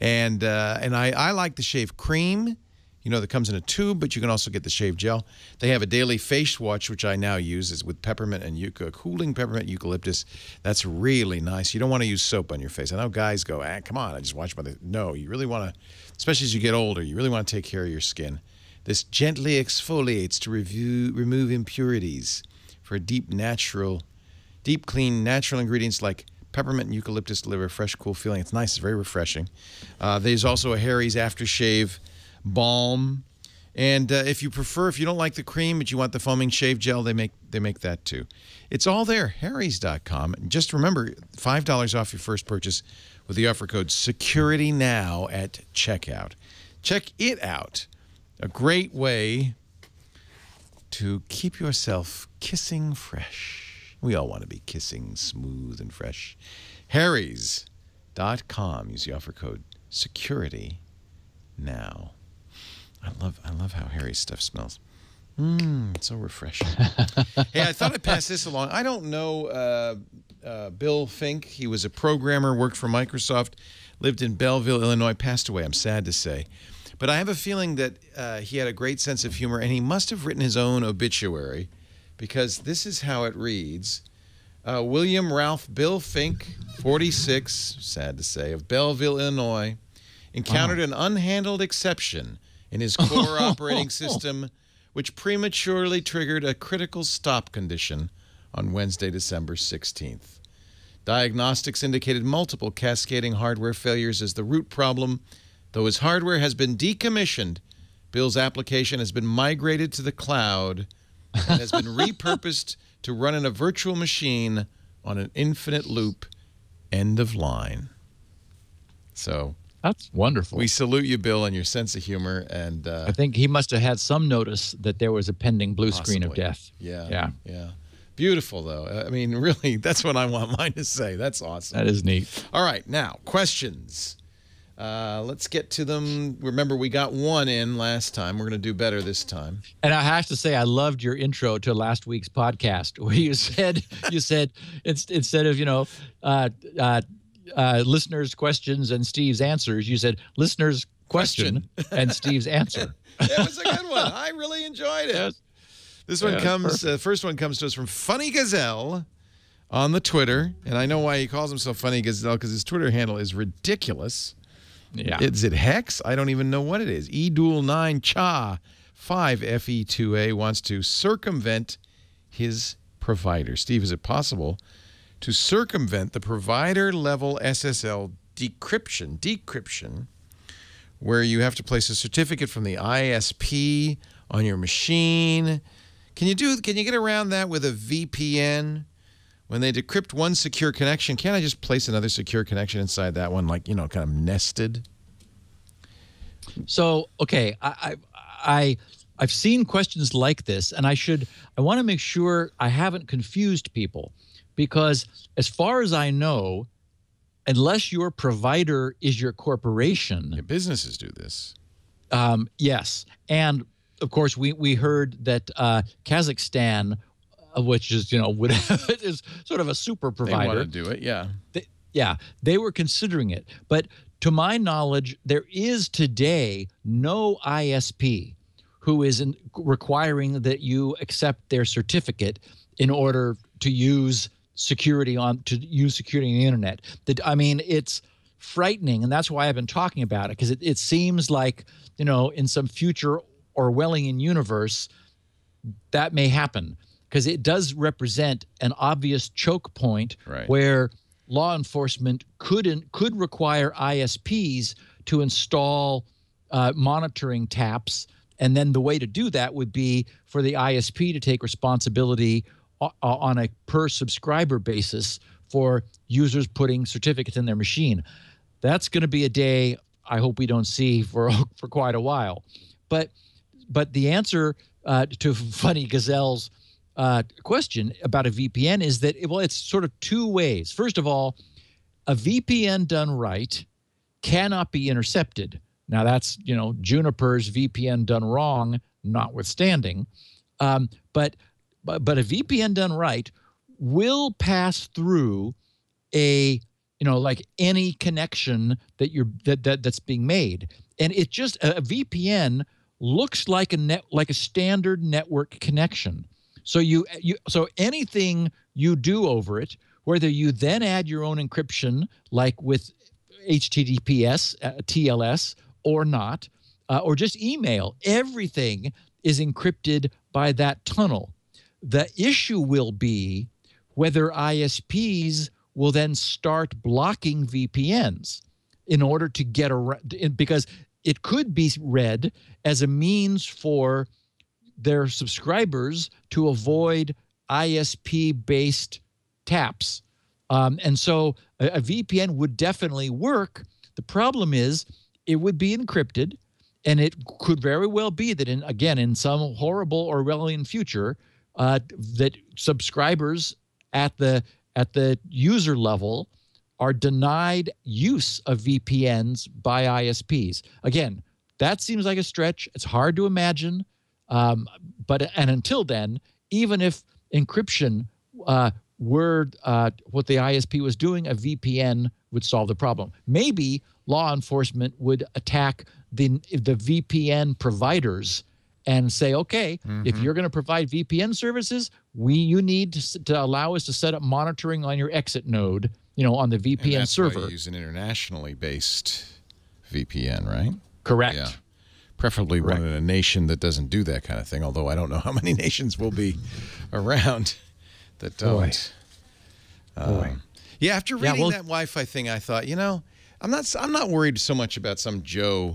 And I like the shave cream, that comes in a tube, but you can also get the shave gel. They have a daily face wash, which I now use, is with peppermint and cooling peppermint eucalyptus. That's really nice. You don't want to use soap on your face. I know guys go, come on, I just wash my face. No, you really want to, especially as you get older, you really want to take care of your skin. This gently exfoliates to remove impurities for deep, clean, natural ingredients like Peppermint and eucalyptus deliver a fresh, cool feeling. It's nice. It's very refreshing. There's also a Harry's aftershave balm. And if you don't like the cream, but you want the foaming shave gel, they make that too. It's all there, harrys.com. And just remember, $5 off your first purchase with the offer code SECURITYNOW at checkout. Check it out. A great way to keep yourself kissing fresh. We all want to be kissing smooth and fresh. harrys.com. Use the offer code SECURITYNOW. I love how Harry's stuff smells. It's so refreshing. Hey, I thought I'd pass this along. I don't know Bill Fink. He was a programmer, worked for Microsoft, lived in Belleville, Illinois, passed away, I'm sad to say. But I have a feeling that he had a great sense of humor, and he must have written his own obituary, because this is how it reads. William Ralph Bill Fink, 46, sad to say, of Belleville, Illinois, encountered an unhandled exception in his core operating system, which prematurely triggered a critical stop condition on Wednesday, December 16th. Diagnostics indicated multiple cascading hardware failures as the root problem. Though his hardware has been decommissioned, Bill's application has been migrated to the cloud and has been repurposed to run in a virtual machine on an infinite loop. End of line. So that's wonderful. We salute you, Bill, and your sense of humor. And I think he must have had some notice that there was a pending blue screen of death. Yeah. Beautiful, though. I mean, really, that's what I want mine to say. That's awesome. That is neat. All right, now, questions. Let's get to them. Remember, we got one in last time. We're going to do better this time. And I have to say, I loved your intro to last week's podcast, where you said instead of, listeners' questions and Steve's answers, you said listeners' question and Steve's answer. That was a good one. I really enjoyed it. Yes. This one comes, first one comes to us from Funny Gazelle on the Twitter. And I know why he calls himself Funny Gazelle, because his Twitter handle is ridiculous. Yeah. Is it Hex? I don't even know what it is. Edul9Cha 5FE2A wants to circumvent his provider. Steve, is it possible to circumvent the provider level SSL decryption, where you have to place a certificate from the ISP on your machine? Can you get around that with a VPN? When they decrypt one secure connection, can't I just place another secure connection inside that one, like, kind of nested? So, okay, I've seen questions like this, and I want to make sure I haven't confused people, because as far as I know, unless your provider is your corporation, yeah, businesses do this. Yes, and of course we heard that Kazakhstan, which is is sort of a super provider. They want to do it, yeah. They were considering it, but to my knowledge, there is today no ISP who is requiring that you accept their certificate in order to use security on the internet. It's frightening, and that's why I've been talking about it, because it seems like in some future Orwellian universe that may happen, because it does represent an obvious choke point, right, where law enforcement could require ISPs to install monitoring taps, and then the way to do that would be for the ISP to take responsibility on a per subscriber basis for users putting certificates in their machine. That's going to be a day I hope we don't see for quite a while. But the answer to Funny Gazelle's question about a VPN is that, it's sort of two ways. First of all, a VPN done right cannot be intercepted. Now that's, Juniper's VPN done wrong notwithstanding. But a VPN done right will pass through like any connection that's being made. And it just, a VPN looks like a standard network connection. So so anything you do over it, whether you then add your own encryption, like with HTTPS, TLS, or not, or just email, everything is encrypted by that tunnel. The issue will be whether ISPs will then start blocking VPNs in order to get around, because it could be read as a means for their subscribers to avoid ISP-based taps. And so a VPN would definitely work. The problem is it would be encrypted, and it could very well be that, in some horrible Orwellian future, that subscribers at the user level are denied use of VPNs by ISPs. Again, that seems like a stretch. It's hard to imagine. But until then, even if encryption were what the ISP was doing, a VPN would solve the problem. Maybe law enforcement would attack the VPN providers and say, okay, if you're going to provide VPN services, you need to allow us to set up monitoring on your exit node, on the VPN and that's server. Why you use an internationally based VPN, right? Correct. Yeah. Preferably one in a nation that doesn't do that kind of thing, although I don't know how many nations will be around that don't. Yeah, after reading that Wi-Fi thing, I thought, I'm not worried so much about some Joe,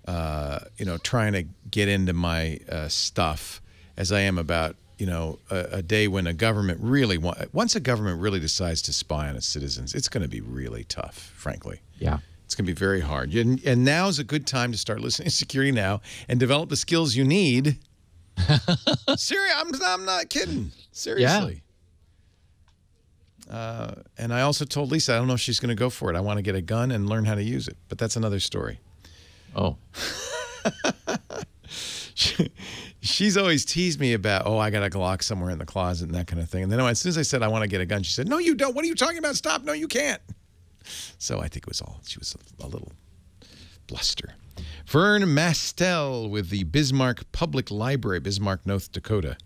trying to get into my stuff as I am about, a day when a government really once a government really decides to spy on its citizens, it's going to be really tough, frankly. Yeah. It's going to be very hard. And now's a good time to start listening to Security Now and develop the skills you need. Seriously, I'm not kidding. Seriously. Yeah. And I also told Lisa, I don't know if she's going to go for it. I want to get a gun and learn how to use it. But that's another story. Oh. She's always teased me about, I got a Glock somewhere in the closet and that kind of thing. And then as soon as I said I want to get a gun, she said, no, you don't. What are you talking about? Stop. No, you can't. So I think it was she was a little bluster. Vern Mastel with the Bismarck Public Library, Bismarck, North Dakota.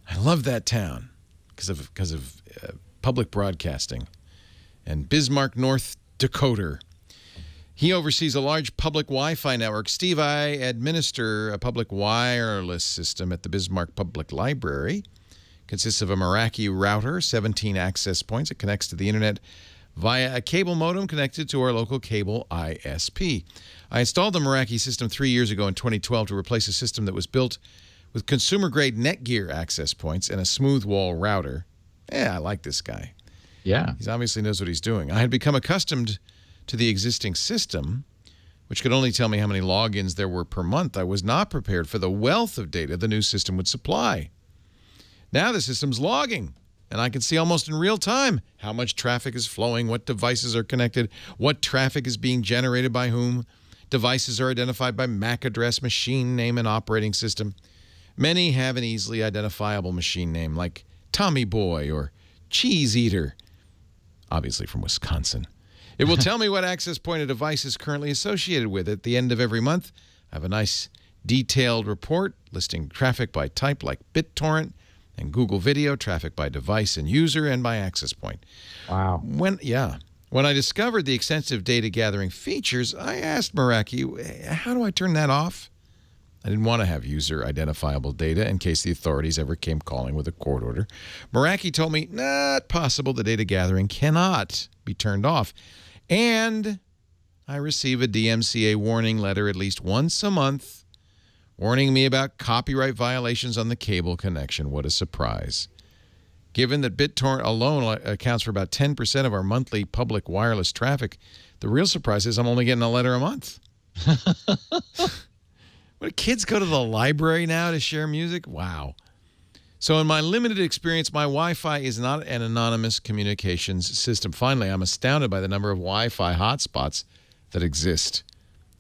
I love that town because of public broadcasting. And Bismarck, North Dakota. He oversees a large public Wi-Fi network. Steve, I administer a public wireless system at the Bismarck Public Library. Consists of a Meraki router, 17 access points. It connects to the internet via a cable modem connected to our local cable ISP. I installed the Meraki system 3 years ago in 2012 to replace a system that was built with consumer-grade Netgear access points and a smooth wall router. Yeah, I like this guy. Yeah. He obviously knows what he's doing. I had become accustomed to the existing system, which could only tell me how many logins there were per month. I was not prepared for the wealth of data the new system would supply. Now the system's logging, and I can see almost in real time how much traffic is flowing, what devices are connected, what traffic is being generated by whom. Devices are identified by MAC address, machine name, and operating system. Many have an easily identifiable machine name like Tommy Boy or Cheese Eater, obviously from Wisconsin. It will tell me what access point a device is currently associated with. At the end of every month, I have a nice detailed report listing traffic by type like BitTorrent and Google Video, traffic by device and user, and by access point. Wow. When I discovered the extensive data gathering features, I asked Meraki, how do I turn that off? I didn't want to have user identifiable data in case the authorities ever came calling with a court order. Meraki told me, not possible. The data gathering cannot be turned off. And I receive a DMCA warning letter at least once a month warning me about copyright violations on the cable connection. What a surprise. Given that BitTorrent alone accounts for about 10% of our monthly public wireless traffic, the real surprise is I'm only getting a letter a month. What, kids go to the library now to share music? Wow. So in my limited experience, my Wi-Fi is not an anonymous communications system. Finally, I'm astounded by the number of Wi-Fi hotspots that exist.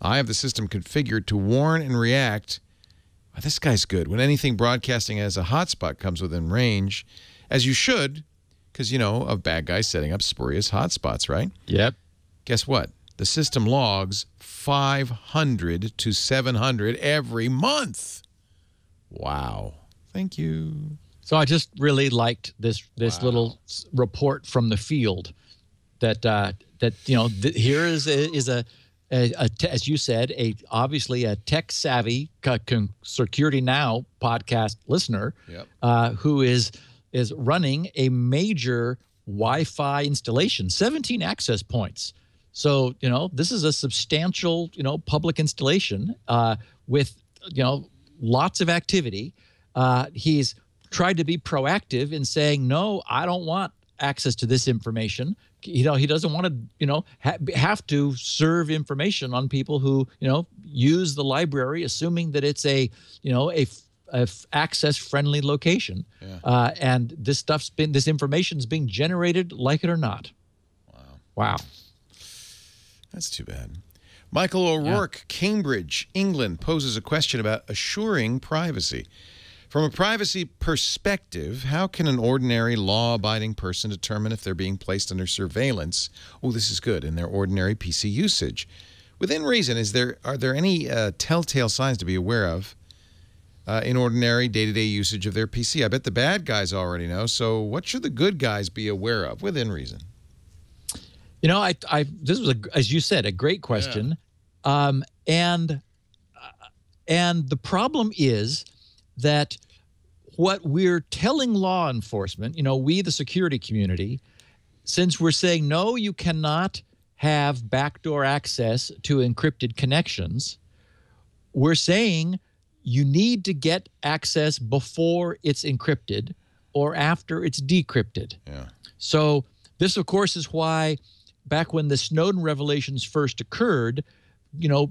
I have the system configured to warn and react. Oh, this guy's good. When anything broadcasting as a hotspot comes within range, as you should, because, of bad guys setting up spurious hotspots, right? Yep. Guess what? The system logs 500 to 700 every month. Wow. Thank you. So I just really liked this little report from the field that here is a as you said, obviously a tech savvy Security Now podcast listener, yep. Who is running a major Wi-Fi installation, 17 access points. So, this is a substantial, public installation with, lots of activity. He's tried to be proactive in saying, no, I don't want access to this information. He doesn't want to, have to serve information on people who, use the library, assuming that it's a access-friendly location. Yeah. And this information's being generated, like it or not. Wow. That's too bad. Michael O'Rourke, Cambridge, England, poses a question about assuring privacy. From a privacy perspective, how can an ordinary law-abiding person determine if they're being placed under surveillance? Oh, this is good. In their ordinary PC usage. Within reason, are there any telltale signs to be aware of in ordinary day-to-day usage of their PC? I bet the bad guys already know. So what should the good guys be aware of within reason? This was, as you said, a great question. Yeah. And the problem is that what we're telling law enforcement, we, the security community, since we're saying, no, you cannot have backdoor access to encrypted connections, we're saying you need to get access before it's encrypted or after it's decrypted. Yeah. So this, of course, is why back when the Snowden revelations first occurred,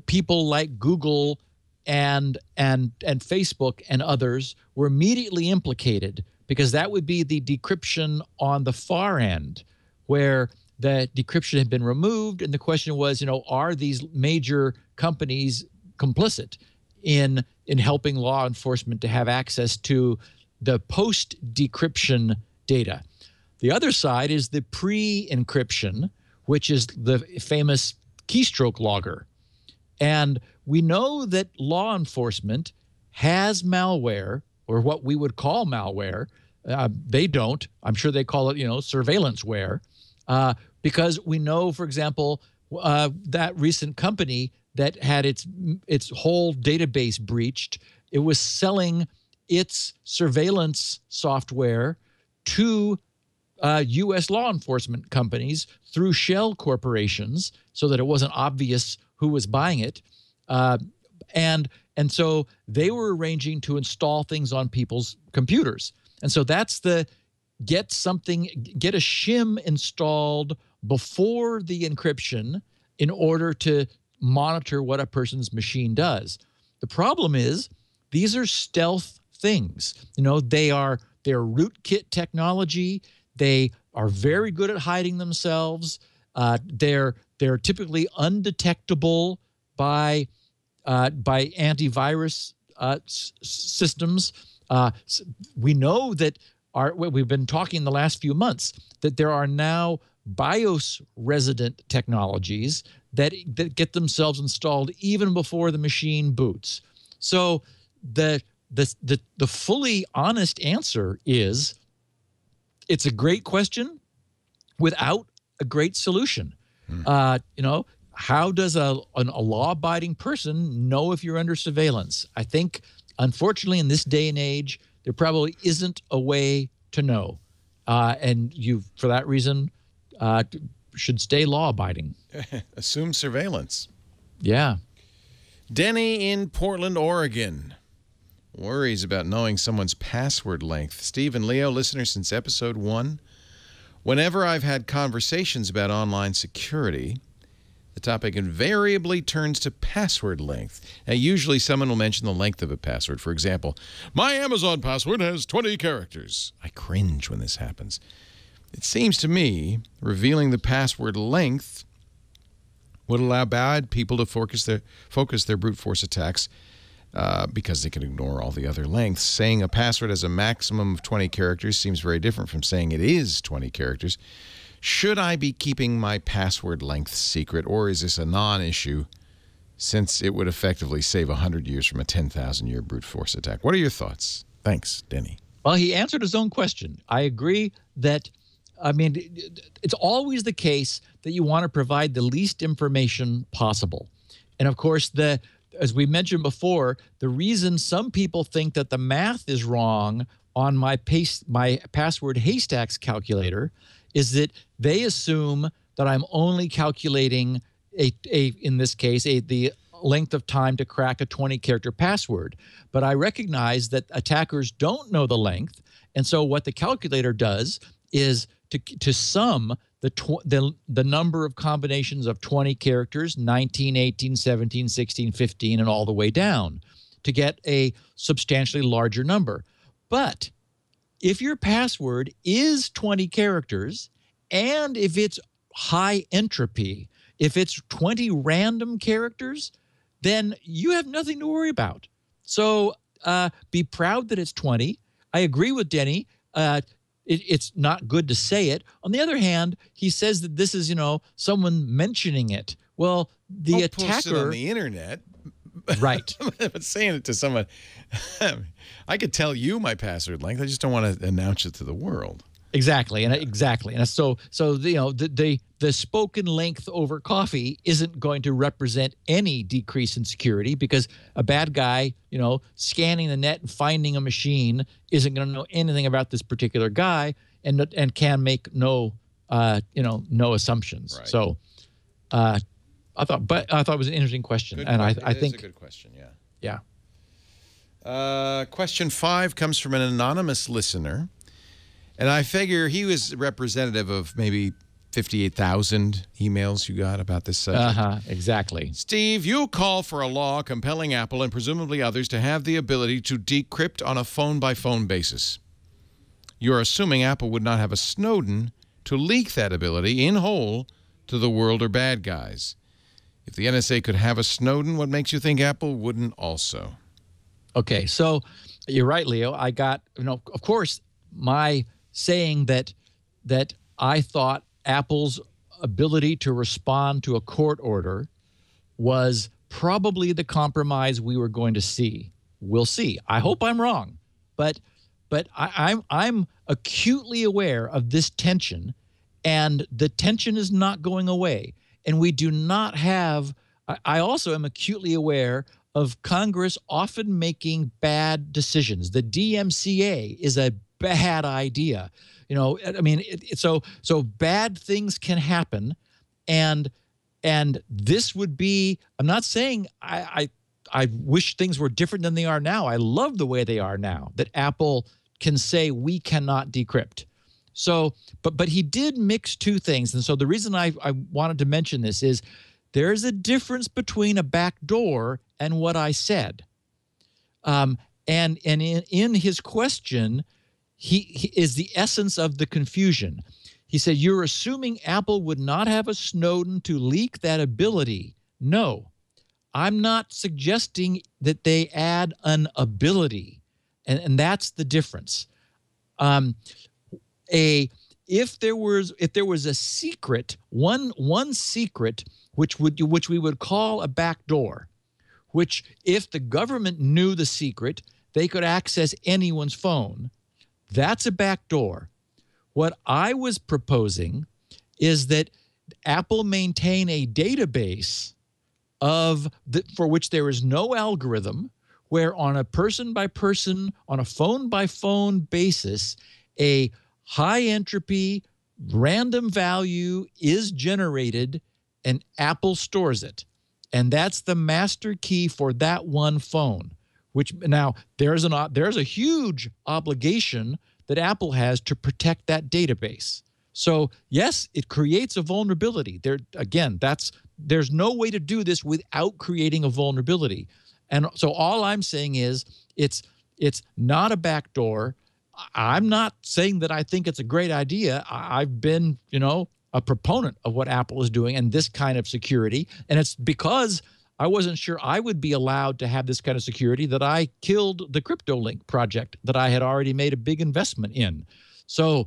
people like Google and Facebook and others were immediately implicated, because that would be the decryption on the far end, where the decryption had been removed, and the question was, are these major companies complicit in helping law enforcement to have access to the post-decryption data? The other side is the pre-encryption, which is the famous keystroke logger. And we know that law enforcement has malware, or what we would call malware. They don't. I'm sure they call it, surveillanceware, because we know, for example, that recent company that had its whole database breached, it was selling its surveillance software to U.S. law enforcement companies through shell corporations, so that it wasn't obvious who was buying it. And so they were arranging to install things on people's computers. And so that's the get a shim installed before the encryption in order to monitor what a person's machine does. The problem is these are stealth things. They're rootkit technology. They are very good at hiding themselves. They're typically undetectable by antivirus systems. We know that we've been talking the last few months that there are now BIOS resident technologies that get themselves installed even before the machine boots. So the fully honest answer is, it's a great question without a great solution. How does a law-abiding person know if you're under surveillance? I think, unfortunately, in this day and age, there probably isn't a way to know. And you, for that reason, should stay law-abiding. Assume surveillance. Yeah. Denny in Portland, Oregon. Worries about knowing someone's password length. Steve and Leo, listeners since episode 1. Whenever I've had conversations about online security, the topic invariably turns to password length. Now, usually someone will mention the length of a password. For example, my Amazon password has 20 characters. I cringe when this happens. It seems to me revealing the password length would allow bad people to focus their brute force attacks because they can ignore all the other lengths. Saying a password has a maximum of 20 characters seems very different from saying it is 20 characters. Should I be keeping my password length secret, or is this a non-issue since it would effectively save 100 years from a 10,000-year brute force attack? What are your thoughts? Thanks, Denny. Well, he answered his own question. I agree that, it's always the case that you want to provide the least information possible. And, of course, as we mentioned before, the reason some people think that the math is wrong on my password haystacks calculator is that they assume that I'm only calculating in this case the length of time to crack a 20-character password. But I recognize that attackers don't know the length, and so what the calculator does is to sum the number of combinations of 20 characters, 19, 18, 17, 16, 15, and all the way down to get a substantially larger number. But if your password is 20 characters, and if it's high entropy, if it's 20 random characters, then you have nothing to worry about. So be proud that it's 20. I agree with Denny. It's not good to say it. On the other hand, he says that this is, someone mentioning it. Well, the attacker post it on the internet. Right. But saying it to someone, I could tell you my password length. I just don't want to announce it to the world. Exactly, and so the spoken length over coffee isn't going to represent any decrease in security, because a bad guy, scanning the net and finding a machine isn't going to know anything about this particular guy and can make no assumptions. Right. So, I thought it was an interesting question, Good and question. I think it's a good question. yeah. Question 5 comes from an anonymous listener. And I figure he was representative of maybe 58,000 emails you got about this subject. Exactly. Steve, you call for a law compelling Apple and presumably others to have the ability to decrypt on a phone-by-phone basis. You're assuming Apple would not have a Snowden to leak that ability in whole to the world or bad guys. If the NSA could have a Snowden, what makes you think Apple wouldn't also? Okay, so you're right, Leo. I got, of course, my saying that I thought Apple's ability to respond to a court order was probably the compromise we were going to see. We'll see. I hope I'm wrong, but I'm acutely aware of this tension, and the tension is not going away. And we do not have. I also am acutely aware of Congress often making bad decisions. The DMCA is a bad idea. So bad things can happen, and this would be, I'm not saying I wish things were different than they are now. I love the way they are now, that Apple can say we cannot decrypt. So, but he did mix two things. And so the reason I wanted to mention this is there's a difference between a backdoor and what I said. And in his question, he is the essence of the confusion. He said, you're assuming Apple would not have a Snowden to leak that ability. No, I'm not suggesting that they add an ability. And that's the difference. If there was a secret, one secret, which we would call a backdoor, which if the government knew the secret, they could access anyone's phone. That's a backdoor. What I was proposing is that Apple maintain a database for which there is no algorithm, where on a person-by-person, on a phone-by-phone basis, a high entropy random value is generated and Apple stores it. And that's the master key for that one phone, which now there's a huge obligation that Apple has to protect that database. So yes, it creates a vulnerability. There's no way to do this without creating a vulnerability. And so all I'm saying is it's not a backdoor. I'm not saying that I think it's a great idea. I've been, a proponent of what Apple is doing and this kind of security. And it's because I wasn't sure I would be allowed to have this kind of security that I killed the CryptoLink project that I had already made a big investment in. So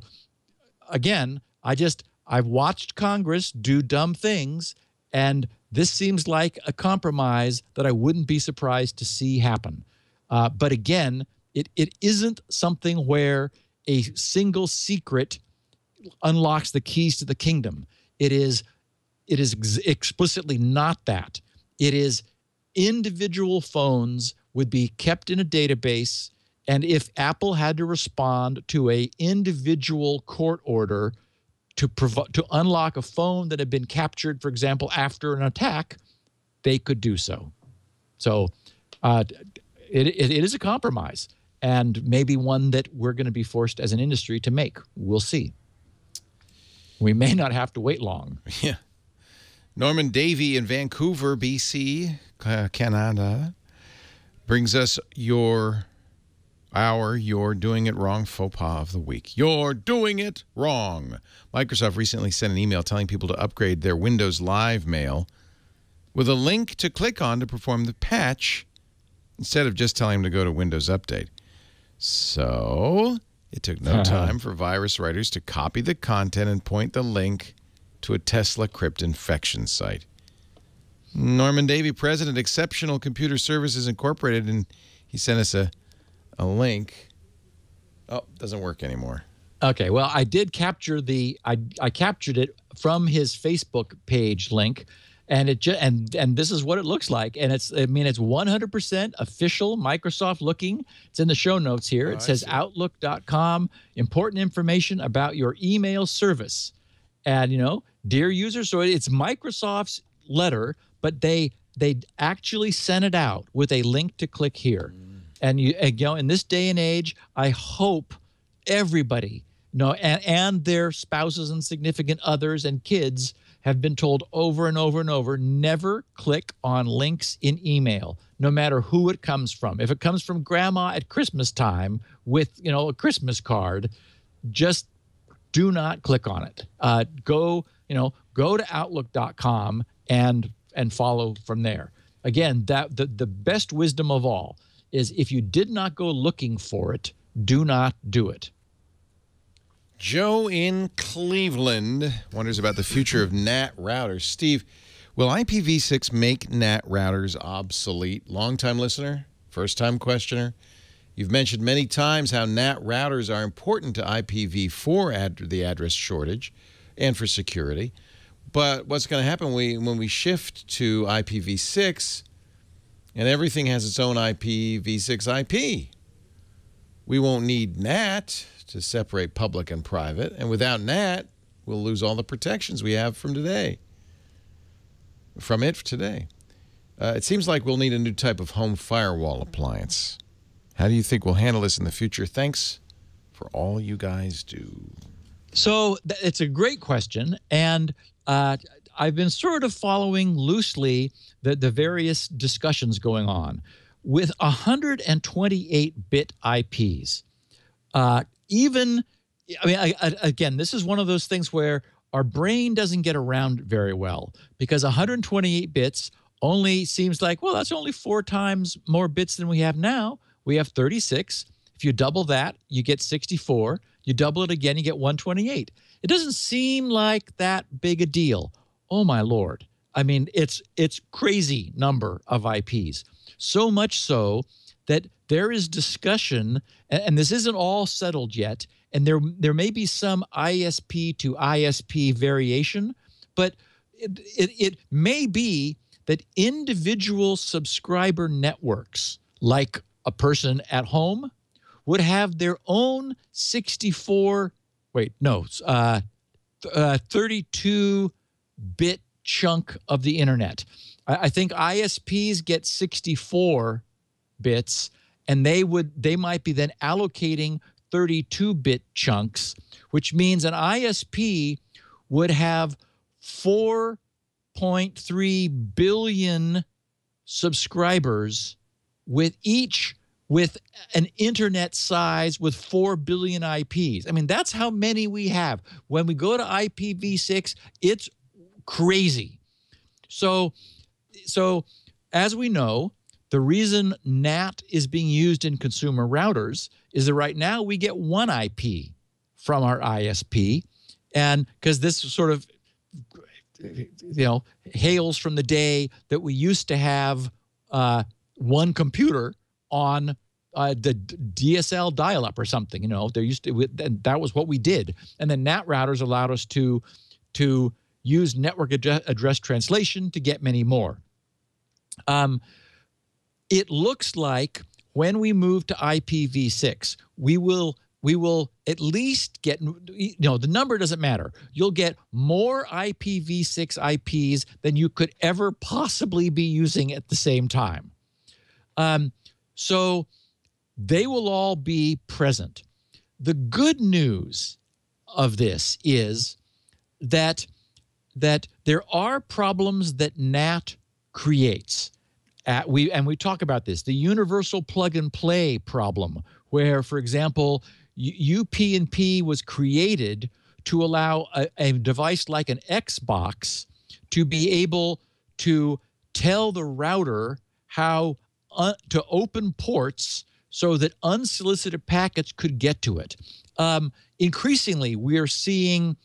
again, I've watched Congress do dumb things, and this seems like a compromise that I wouldn't be surprised to see happen. But again, it isn't something where a single secret unlocks the keys to the kingdom. It is explicitly not that. It is individual phones would be kept in a database, And if Apple had to respond to a individual court order to unlock a phone that had been captured, for example, after an attack, they could do so. So it is a compromise, and maybe one that we're going to be forced as an industry to make. We'll see. We may not have to wait long. Yeah. Norman Davey in Vancouver, BC, Canada, brings us your You're Doing It Wrong faux pas of the week. You're doing it wrong. Microsoft recently sent an email telling people to upgrade their Windows Live Mail with a link to click on to perform the patch instead of just telling them to go to Windows Update. So it took no time for virus writers to copy the content and point the link to a Tesla crypt infection site. Norman Davey, president, Exceptional Computer Services Incorporated, and he sent us a link. Oh, doesn't work anymore. Okay, well, I did capture I captured it from his Facebook page link, and and this is what it looks like. And it's 100% official Microsoft looking. It's in the show notes here. It says outlook.com, important information about your email service. And, dear users, so it's Microsoft's letter, but they actually sent it out with a link to click here. And in this day and age, I hope everybody, and their spouses and significant others and kids have been told over and over and over, never click on links in email, no matter who it comes from. If it comes from grandma at Christmas time with, a Christmas card, just do not click on it. Go to outlook.com and follow from there. Again, the best wisdom of all is if you did not go looking for it, do not do it. Joe in Cleveland wonders about the future of NAT routers. Steve, will IPv6 make NAT routers obsolete? Long-time listener, first-time questioner. You've mentioned many times how NAT routers are important to IPv4, the address shortage, and for security. But what's going to happen when we shift to IPv6 and everything has its own IPv6 IP? We won't need NAT to separate public and private, and without NAT, we'll lose all the protections we have from today. It seems like we'll need a new type of home firewall appliance. How do you think we'll handle this in the future? Thanks for all you guys do. So it's a great question, and I've been sort of following loosely the various discussions going on. With 128-bit IPs, again, this is one of those things where our brain doesn't get around very well, because 128 bits only seems like, well, that's only 4 times more bits than we have now. We have 36. If you double that, you get 64. You double it again, you get 128. It doesn't seem like that big a deal. Oh, my Lord. I mean, it's crazy number of IPs. So much so that there is discussion, and this isn't all settled yet, and there may be some ISP to ISP variation, but it may be that individual subscriber networks, like a person at home, would have their own 32-bit chunk of the internet. I think ISPs get 64 bits, and they might be then allocating 32-bit chunks, which means an ISP would have 4.3 billion subscribers with an internet size with 4 billion IPs. I mean, that's how many we have. When we go to IPv6, it's crazy. So as we know, the reason NAT is being used in consumer routers is that right now we get one IP from our ISP, and because this sort of hails from the day that we used to have one computer on the DSL dial-up or something. There used to, and that was what we did, and then NAT routers allowed us to use network address translation to get many more. It looks like when we move to IPv6, we will at least get, the number doesn't matter. You'll get more IPv6 IPs than you could ever possibly be using at the same time. So they will all be present. The good news of this is that there are problems that NAT creates. We talk about this, the universal plug and play problem, where, for example, UP&P was created to allow a device like an Xbox to be able to tell the router how to open ports so that unsolicited packets could get to it. Increasingly, we are seeing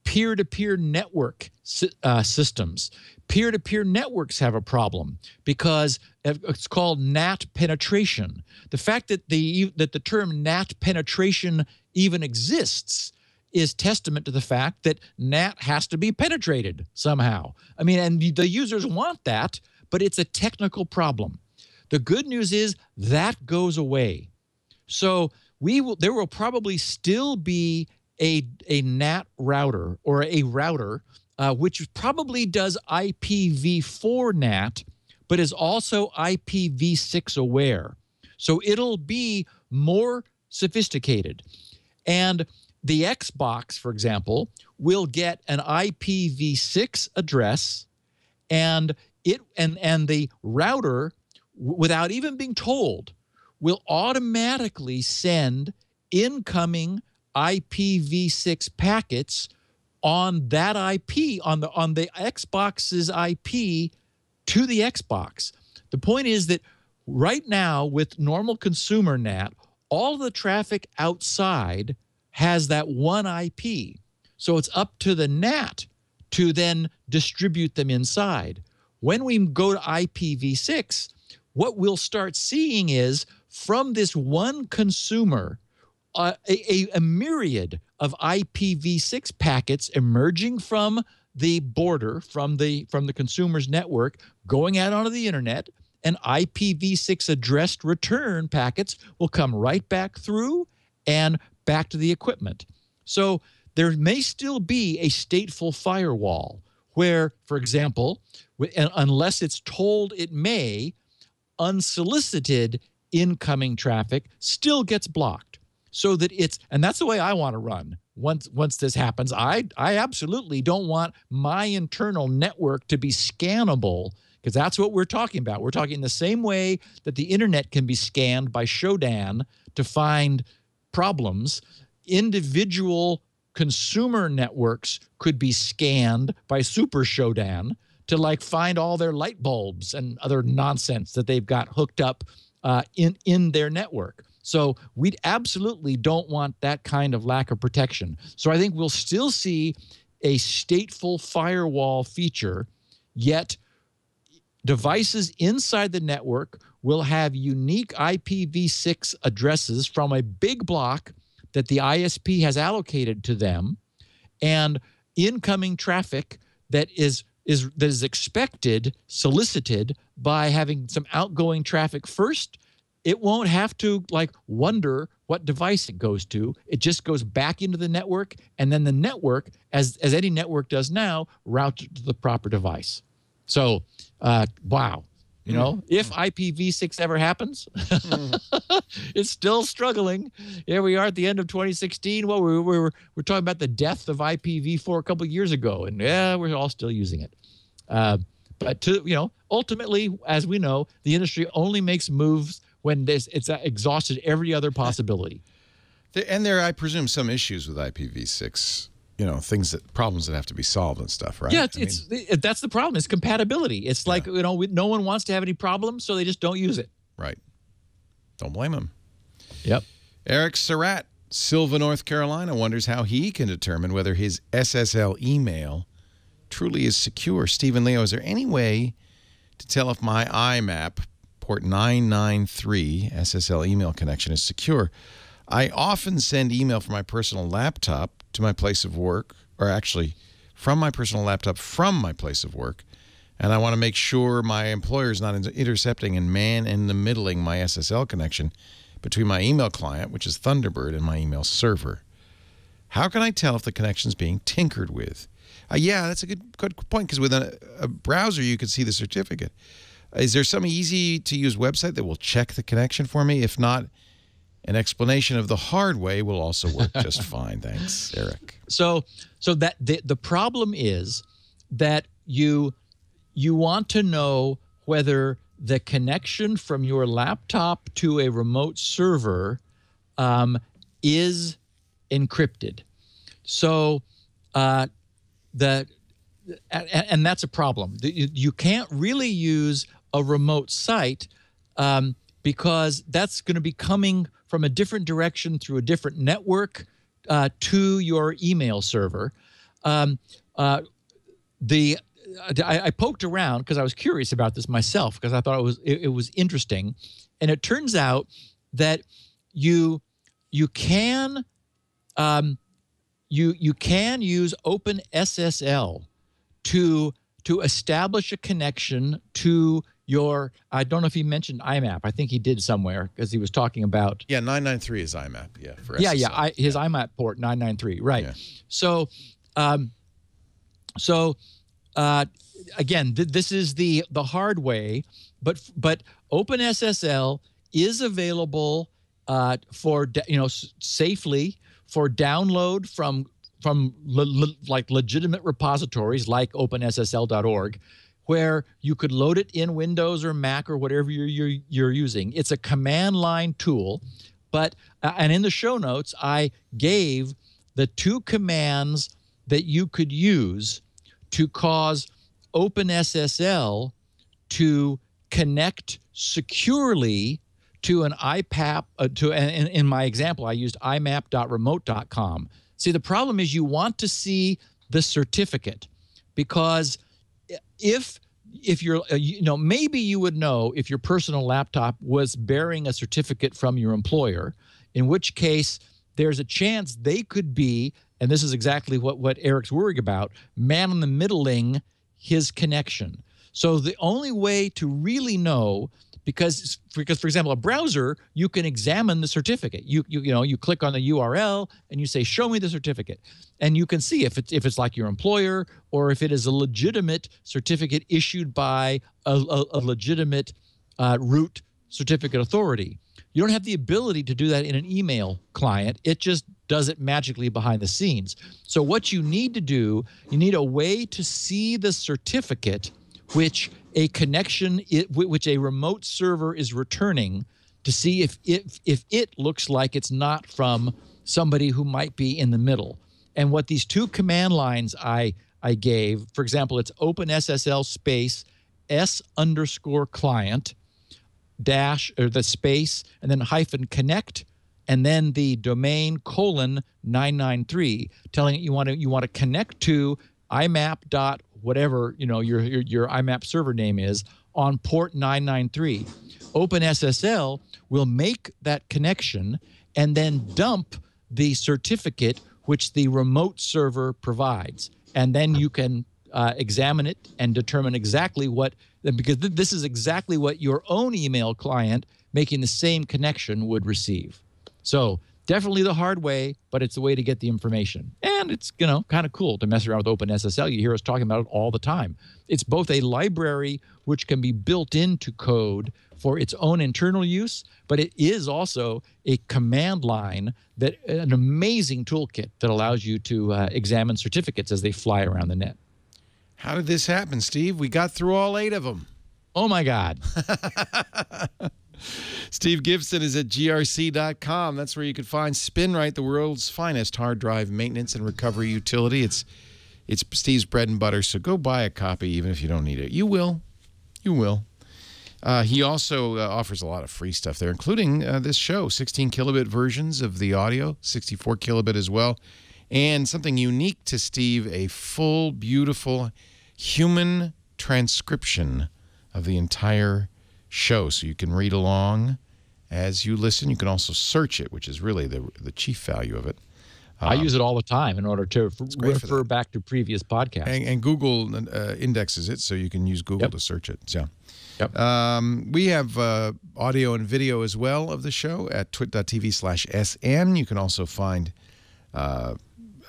peer-to-peer network systems. Peer-to-peer networks have a problem because it's called NAT penetration. The fact that the term NAT penetration even exists is testament to the fact that NAT has to be penetrated somehow. I mean, and the users want that, but it's a technical problem. The good news is that goes away. So there will probably still be a NAT router or a router which probably does IPv4 NAT, but is also IPv6 aware. So it'll be more sophisticated. And the Xbox, for example, will get an IPv6 address, and the router, without even being told, will automatically send incoming IPv6 packets on that IP, on the Xbox's IP to the Xbox. The point is that right now with normal consumer NAT, all the traffic outside has that one IP. So it's up to the NAT to then distribute them inside. When we go to IPv6, what we'll start seeing is from this one consumer, a myriad of IPv6 packets emerging from the border, from the consumer's network, going out onto the internet, and IPv6 addressed return packets will come right back through and back to the equipment. So there may still be a stateful firewall where, for example, unless it's told it may, unsolicited incoming traffic still gets blocked. So that and that's the way I want to run. Once this happens, I absolutely don't want my internal network to be scannable, because that's what we're talking about. We're talking the same way that the internet can be scanned by Shodan to find problems. Individual consumer networks could be scanned by Super Shodan to find all their light bulbs and other nonsense that they've got hooked up in their network. So we absolutely don't want that kind of lack of protection. So I think we'll still see a stateful firewall feature, yet devices inside the network will have unique IPv6 addresses from a big block that the ISP has allocated to them, and incoming traffic that is expected, solicited by having some outgoing traffic first. It won't have to wonder what device it goes to. It just goes back into the network, and then the network, as any network does now, routes it to the proper device. So, wow. If IPv6 ever happens, it's still struggling. Here we are at the end of 2016. Well, we're talking about the death of IPv4 a couple of years ago, and we're all still using it. But ultimately, as we know, the industry only makes moves when it's exhausted every other possibility. And there, I presume, some issues with IPv6. Problems that have to be solved and stuff, right? Yeah, that's the problem. It's compatibility. It's like, no one wants to have any problems, so they just don't use it. Right. Don't blame them. Yep. Eric Surratt, Sylva, North Carolina, wonders how he can determine whether his SSL email truly is secure. Stephen Leo, is there any way to tell if my IMAP port 993 SSL email connection is secure? I often send email from my personal laptop to my place of work, or actually from my personal laptop from my place of work, And I want to make sure my employer is not intercepting and man-in-the-middling my SSL connection between my email client, which is Thunderbird, and my email server. How can I tell if the connection is being tinkered with? Yeah, that's a good point, because with a browser, you can see the certificate. Is there some easy-to-use website that will check the connection for me? If not, an explanation of the hard way will also work just fine. Thanks, Eric. So that the problem is that you want to know whether the connection from your laptop to a remote server is encrypted. So and that's a problem. You can't really use a remote site because that's going to be coming from a different direction through a different network to your email server. I poked around because I was curious about this myself, because I thought it was interesting, and it turns out that you can use OpenSSL to establish a connection to your. I don't know if he mentioned IMAP. I think he did somewhere, because he was talking about. Yeah, 993 is IMAP. Yeah, for SSL. His IMAP port 993. Right. Yeah. So. Again, this is the hard way, but OpenSSL is available safely for download from like legitimate repositories like OpenSSL.org, where you could load it in Windows or Mac or whatever you're using. It's a command line tool, but and in the show notes I gave the 2 commands that you could use to cause OpenSSL to connect securely to an IPAP. In my example, I used imap.remote.com. See, the problem is you want to see the certificate, because if you're, maybe you would know if your personal laptop was bearing a certificate from your employer, in which case there's a chance they could be, and this is exactly what Eric's worried about, man-in-the-middling his connection. So the only way to really know, because for example, a browser, you can examine the certificate. You click on the URL and you say, show me the certificate. And you can see if it's like your employer, or if it is a legitimate certificate issued by a legitimate root certificate authority. You don't have the ability to do that in an email client. It just does it magically behind the scenes. So what you need to do, you need a way to see the certificate which a remote server is returning, to see if it looks like it's not from somebody who might be in the middle. And what these 2 command lines I gave, for example, it's OpenSSL space s_client dash, or the space, and then -connect, and then the domain :993, telling it you want to connect to IMAP whatever your IMAP server name is on port 993. OpenSSL will make that connection and then dump the certificate which the remote server provides, and then you can examine it and determine exactly because this is exactly what your own email client making the same connection would receive. So definitely the hard way, but it's the way to get the information. And it's kind of cool to mess around with OpenSSL. You hear us talking about it all the time. It's both a library which can be built into code for its own internal use, but it is also a command line, an amazing toolkit that allows you to examine certificates as they fly around the net. How did this happen, Steve? We got through all 8 of them. Oh, my God. Steve Gibson is at grc.com. That's where you can find SpinRite, the world's finest hard drive maintenance and recovery utility. It's Steve's bread and butter, so go buy a copy even if you don't need it. You will. You will. He also offers a lot of free stuff there, including this show, 16 kilobit versions of the audio, 64 kilobit as well. And something unique to Steve, a full, beautiful human transcription of the entire show. So you can read along as you listen. You can also search it, which is really the chief value of it. I use it all the time in order to refer that. back to previous podcasts. And Google indexes it, so you can use Google to search it. So, we have audio and video as well of the show at twit.tv/SN. You can also find a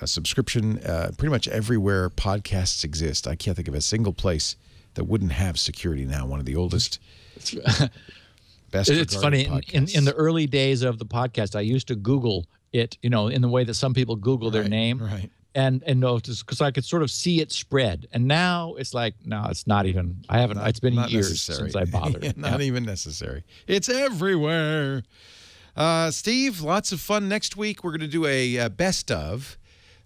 subscription pretty much everywhere podcasts exist. I can't think of a single place that wouldn't have Security Now, one of the oldest, best. It's funny, in the early days of the podcast, I used to Google it, in the way that some people Google their name. Right. And notice, because I could sort of see it spread. And now it's like, no, it's not even, it's been years since I bothered. Not even necessary. It's everywhere. Steve, lots of fun next week. We're going to do a best of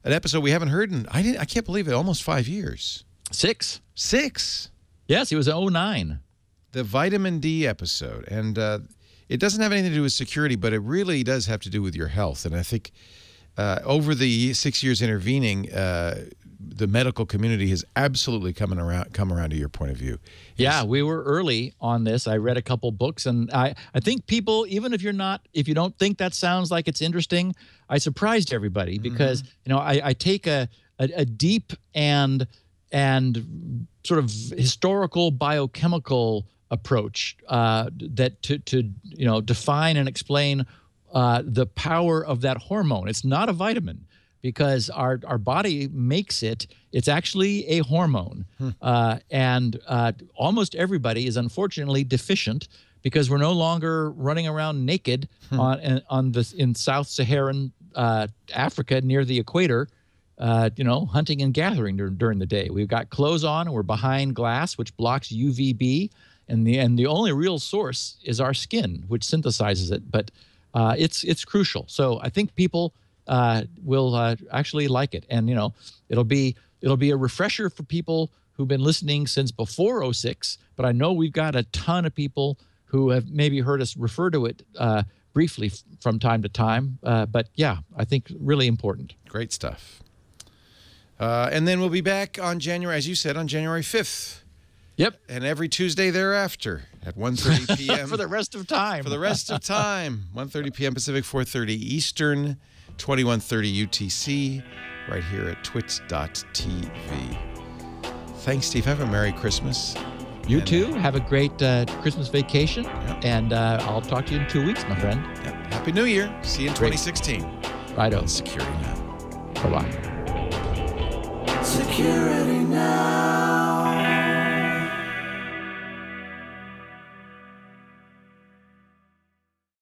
an episode we haven't heard in, I can't believe it, almost 5 years. 6. 6? Yes, it was 2009. The vitamin D episode. And it doesn't have anything to do with security, but it really does have to do with your health. And I think over the 6 years intervening, the medical community has absolutely come around to your point of view. Yeah, we were early on this. I read a couple books, and I think people, even if you don't think that sounds like it's interesting, I surprised everybody because I take a deep and sort of historical biochemical approach that to define and explain the power of that hormone. It's not a vitamin because our body makes it. It's actually a hormone. And almost everybody is unfortunately deficient because we're no longer running around naked in South Saharan Africa near the equator, hunting and gathering during the day. We've got clothes on and we're behind glass, which blocks UVB. And the only real source is our skin, which synthesizes it. But it's crucial. So I think people will actually like it, and it'll be a refresher for people who've been listening since before 2006. But I know we've got a ton of people who have maybe heard us refer to it briefly from time to time. But yeah, I think really important. Great stuff. And then we'll be back on January, as you said, on January 5th. Yep. And every Tuesday thereafter at 1:30 p.m. For the rest of time. For the rest of time. 1:30 p.m. Pacific, 4:30 Eastern, 21:30 UTC, right here at twit.tv. Thanks, Steve. Have a Merry Christmas. You too. Have a great Christmas vacation. Yep. And I'll talk to you in 2 weeks, my friend. Yep. Happy New Year. See you in 2016. Righto. On Security Now. Bye-bye. Security Now.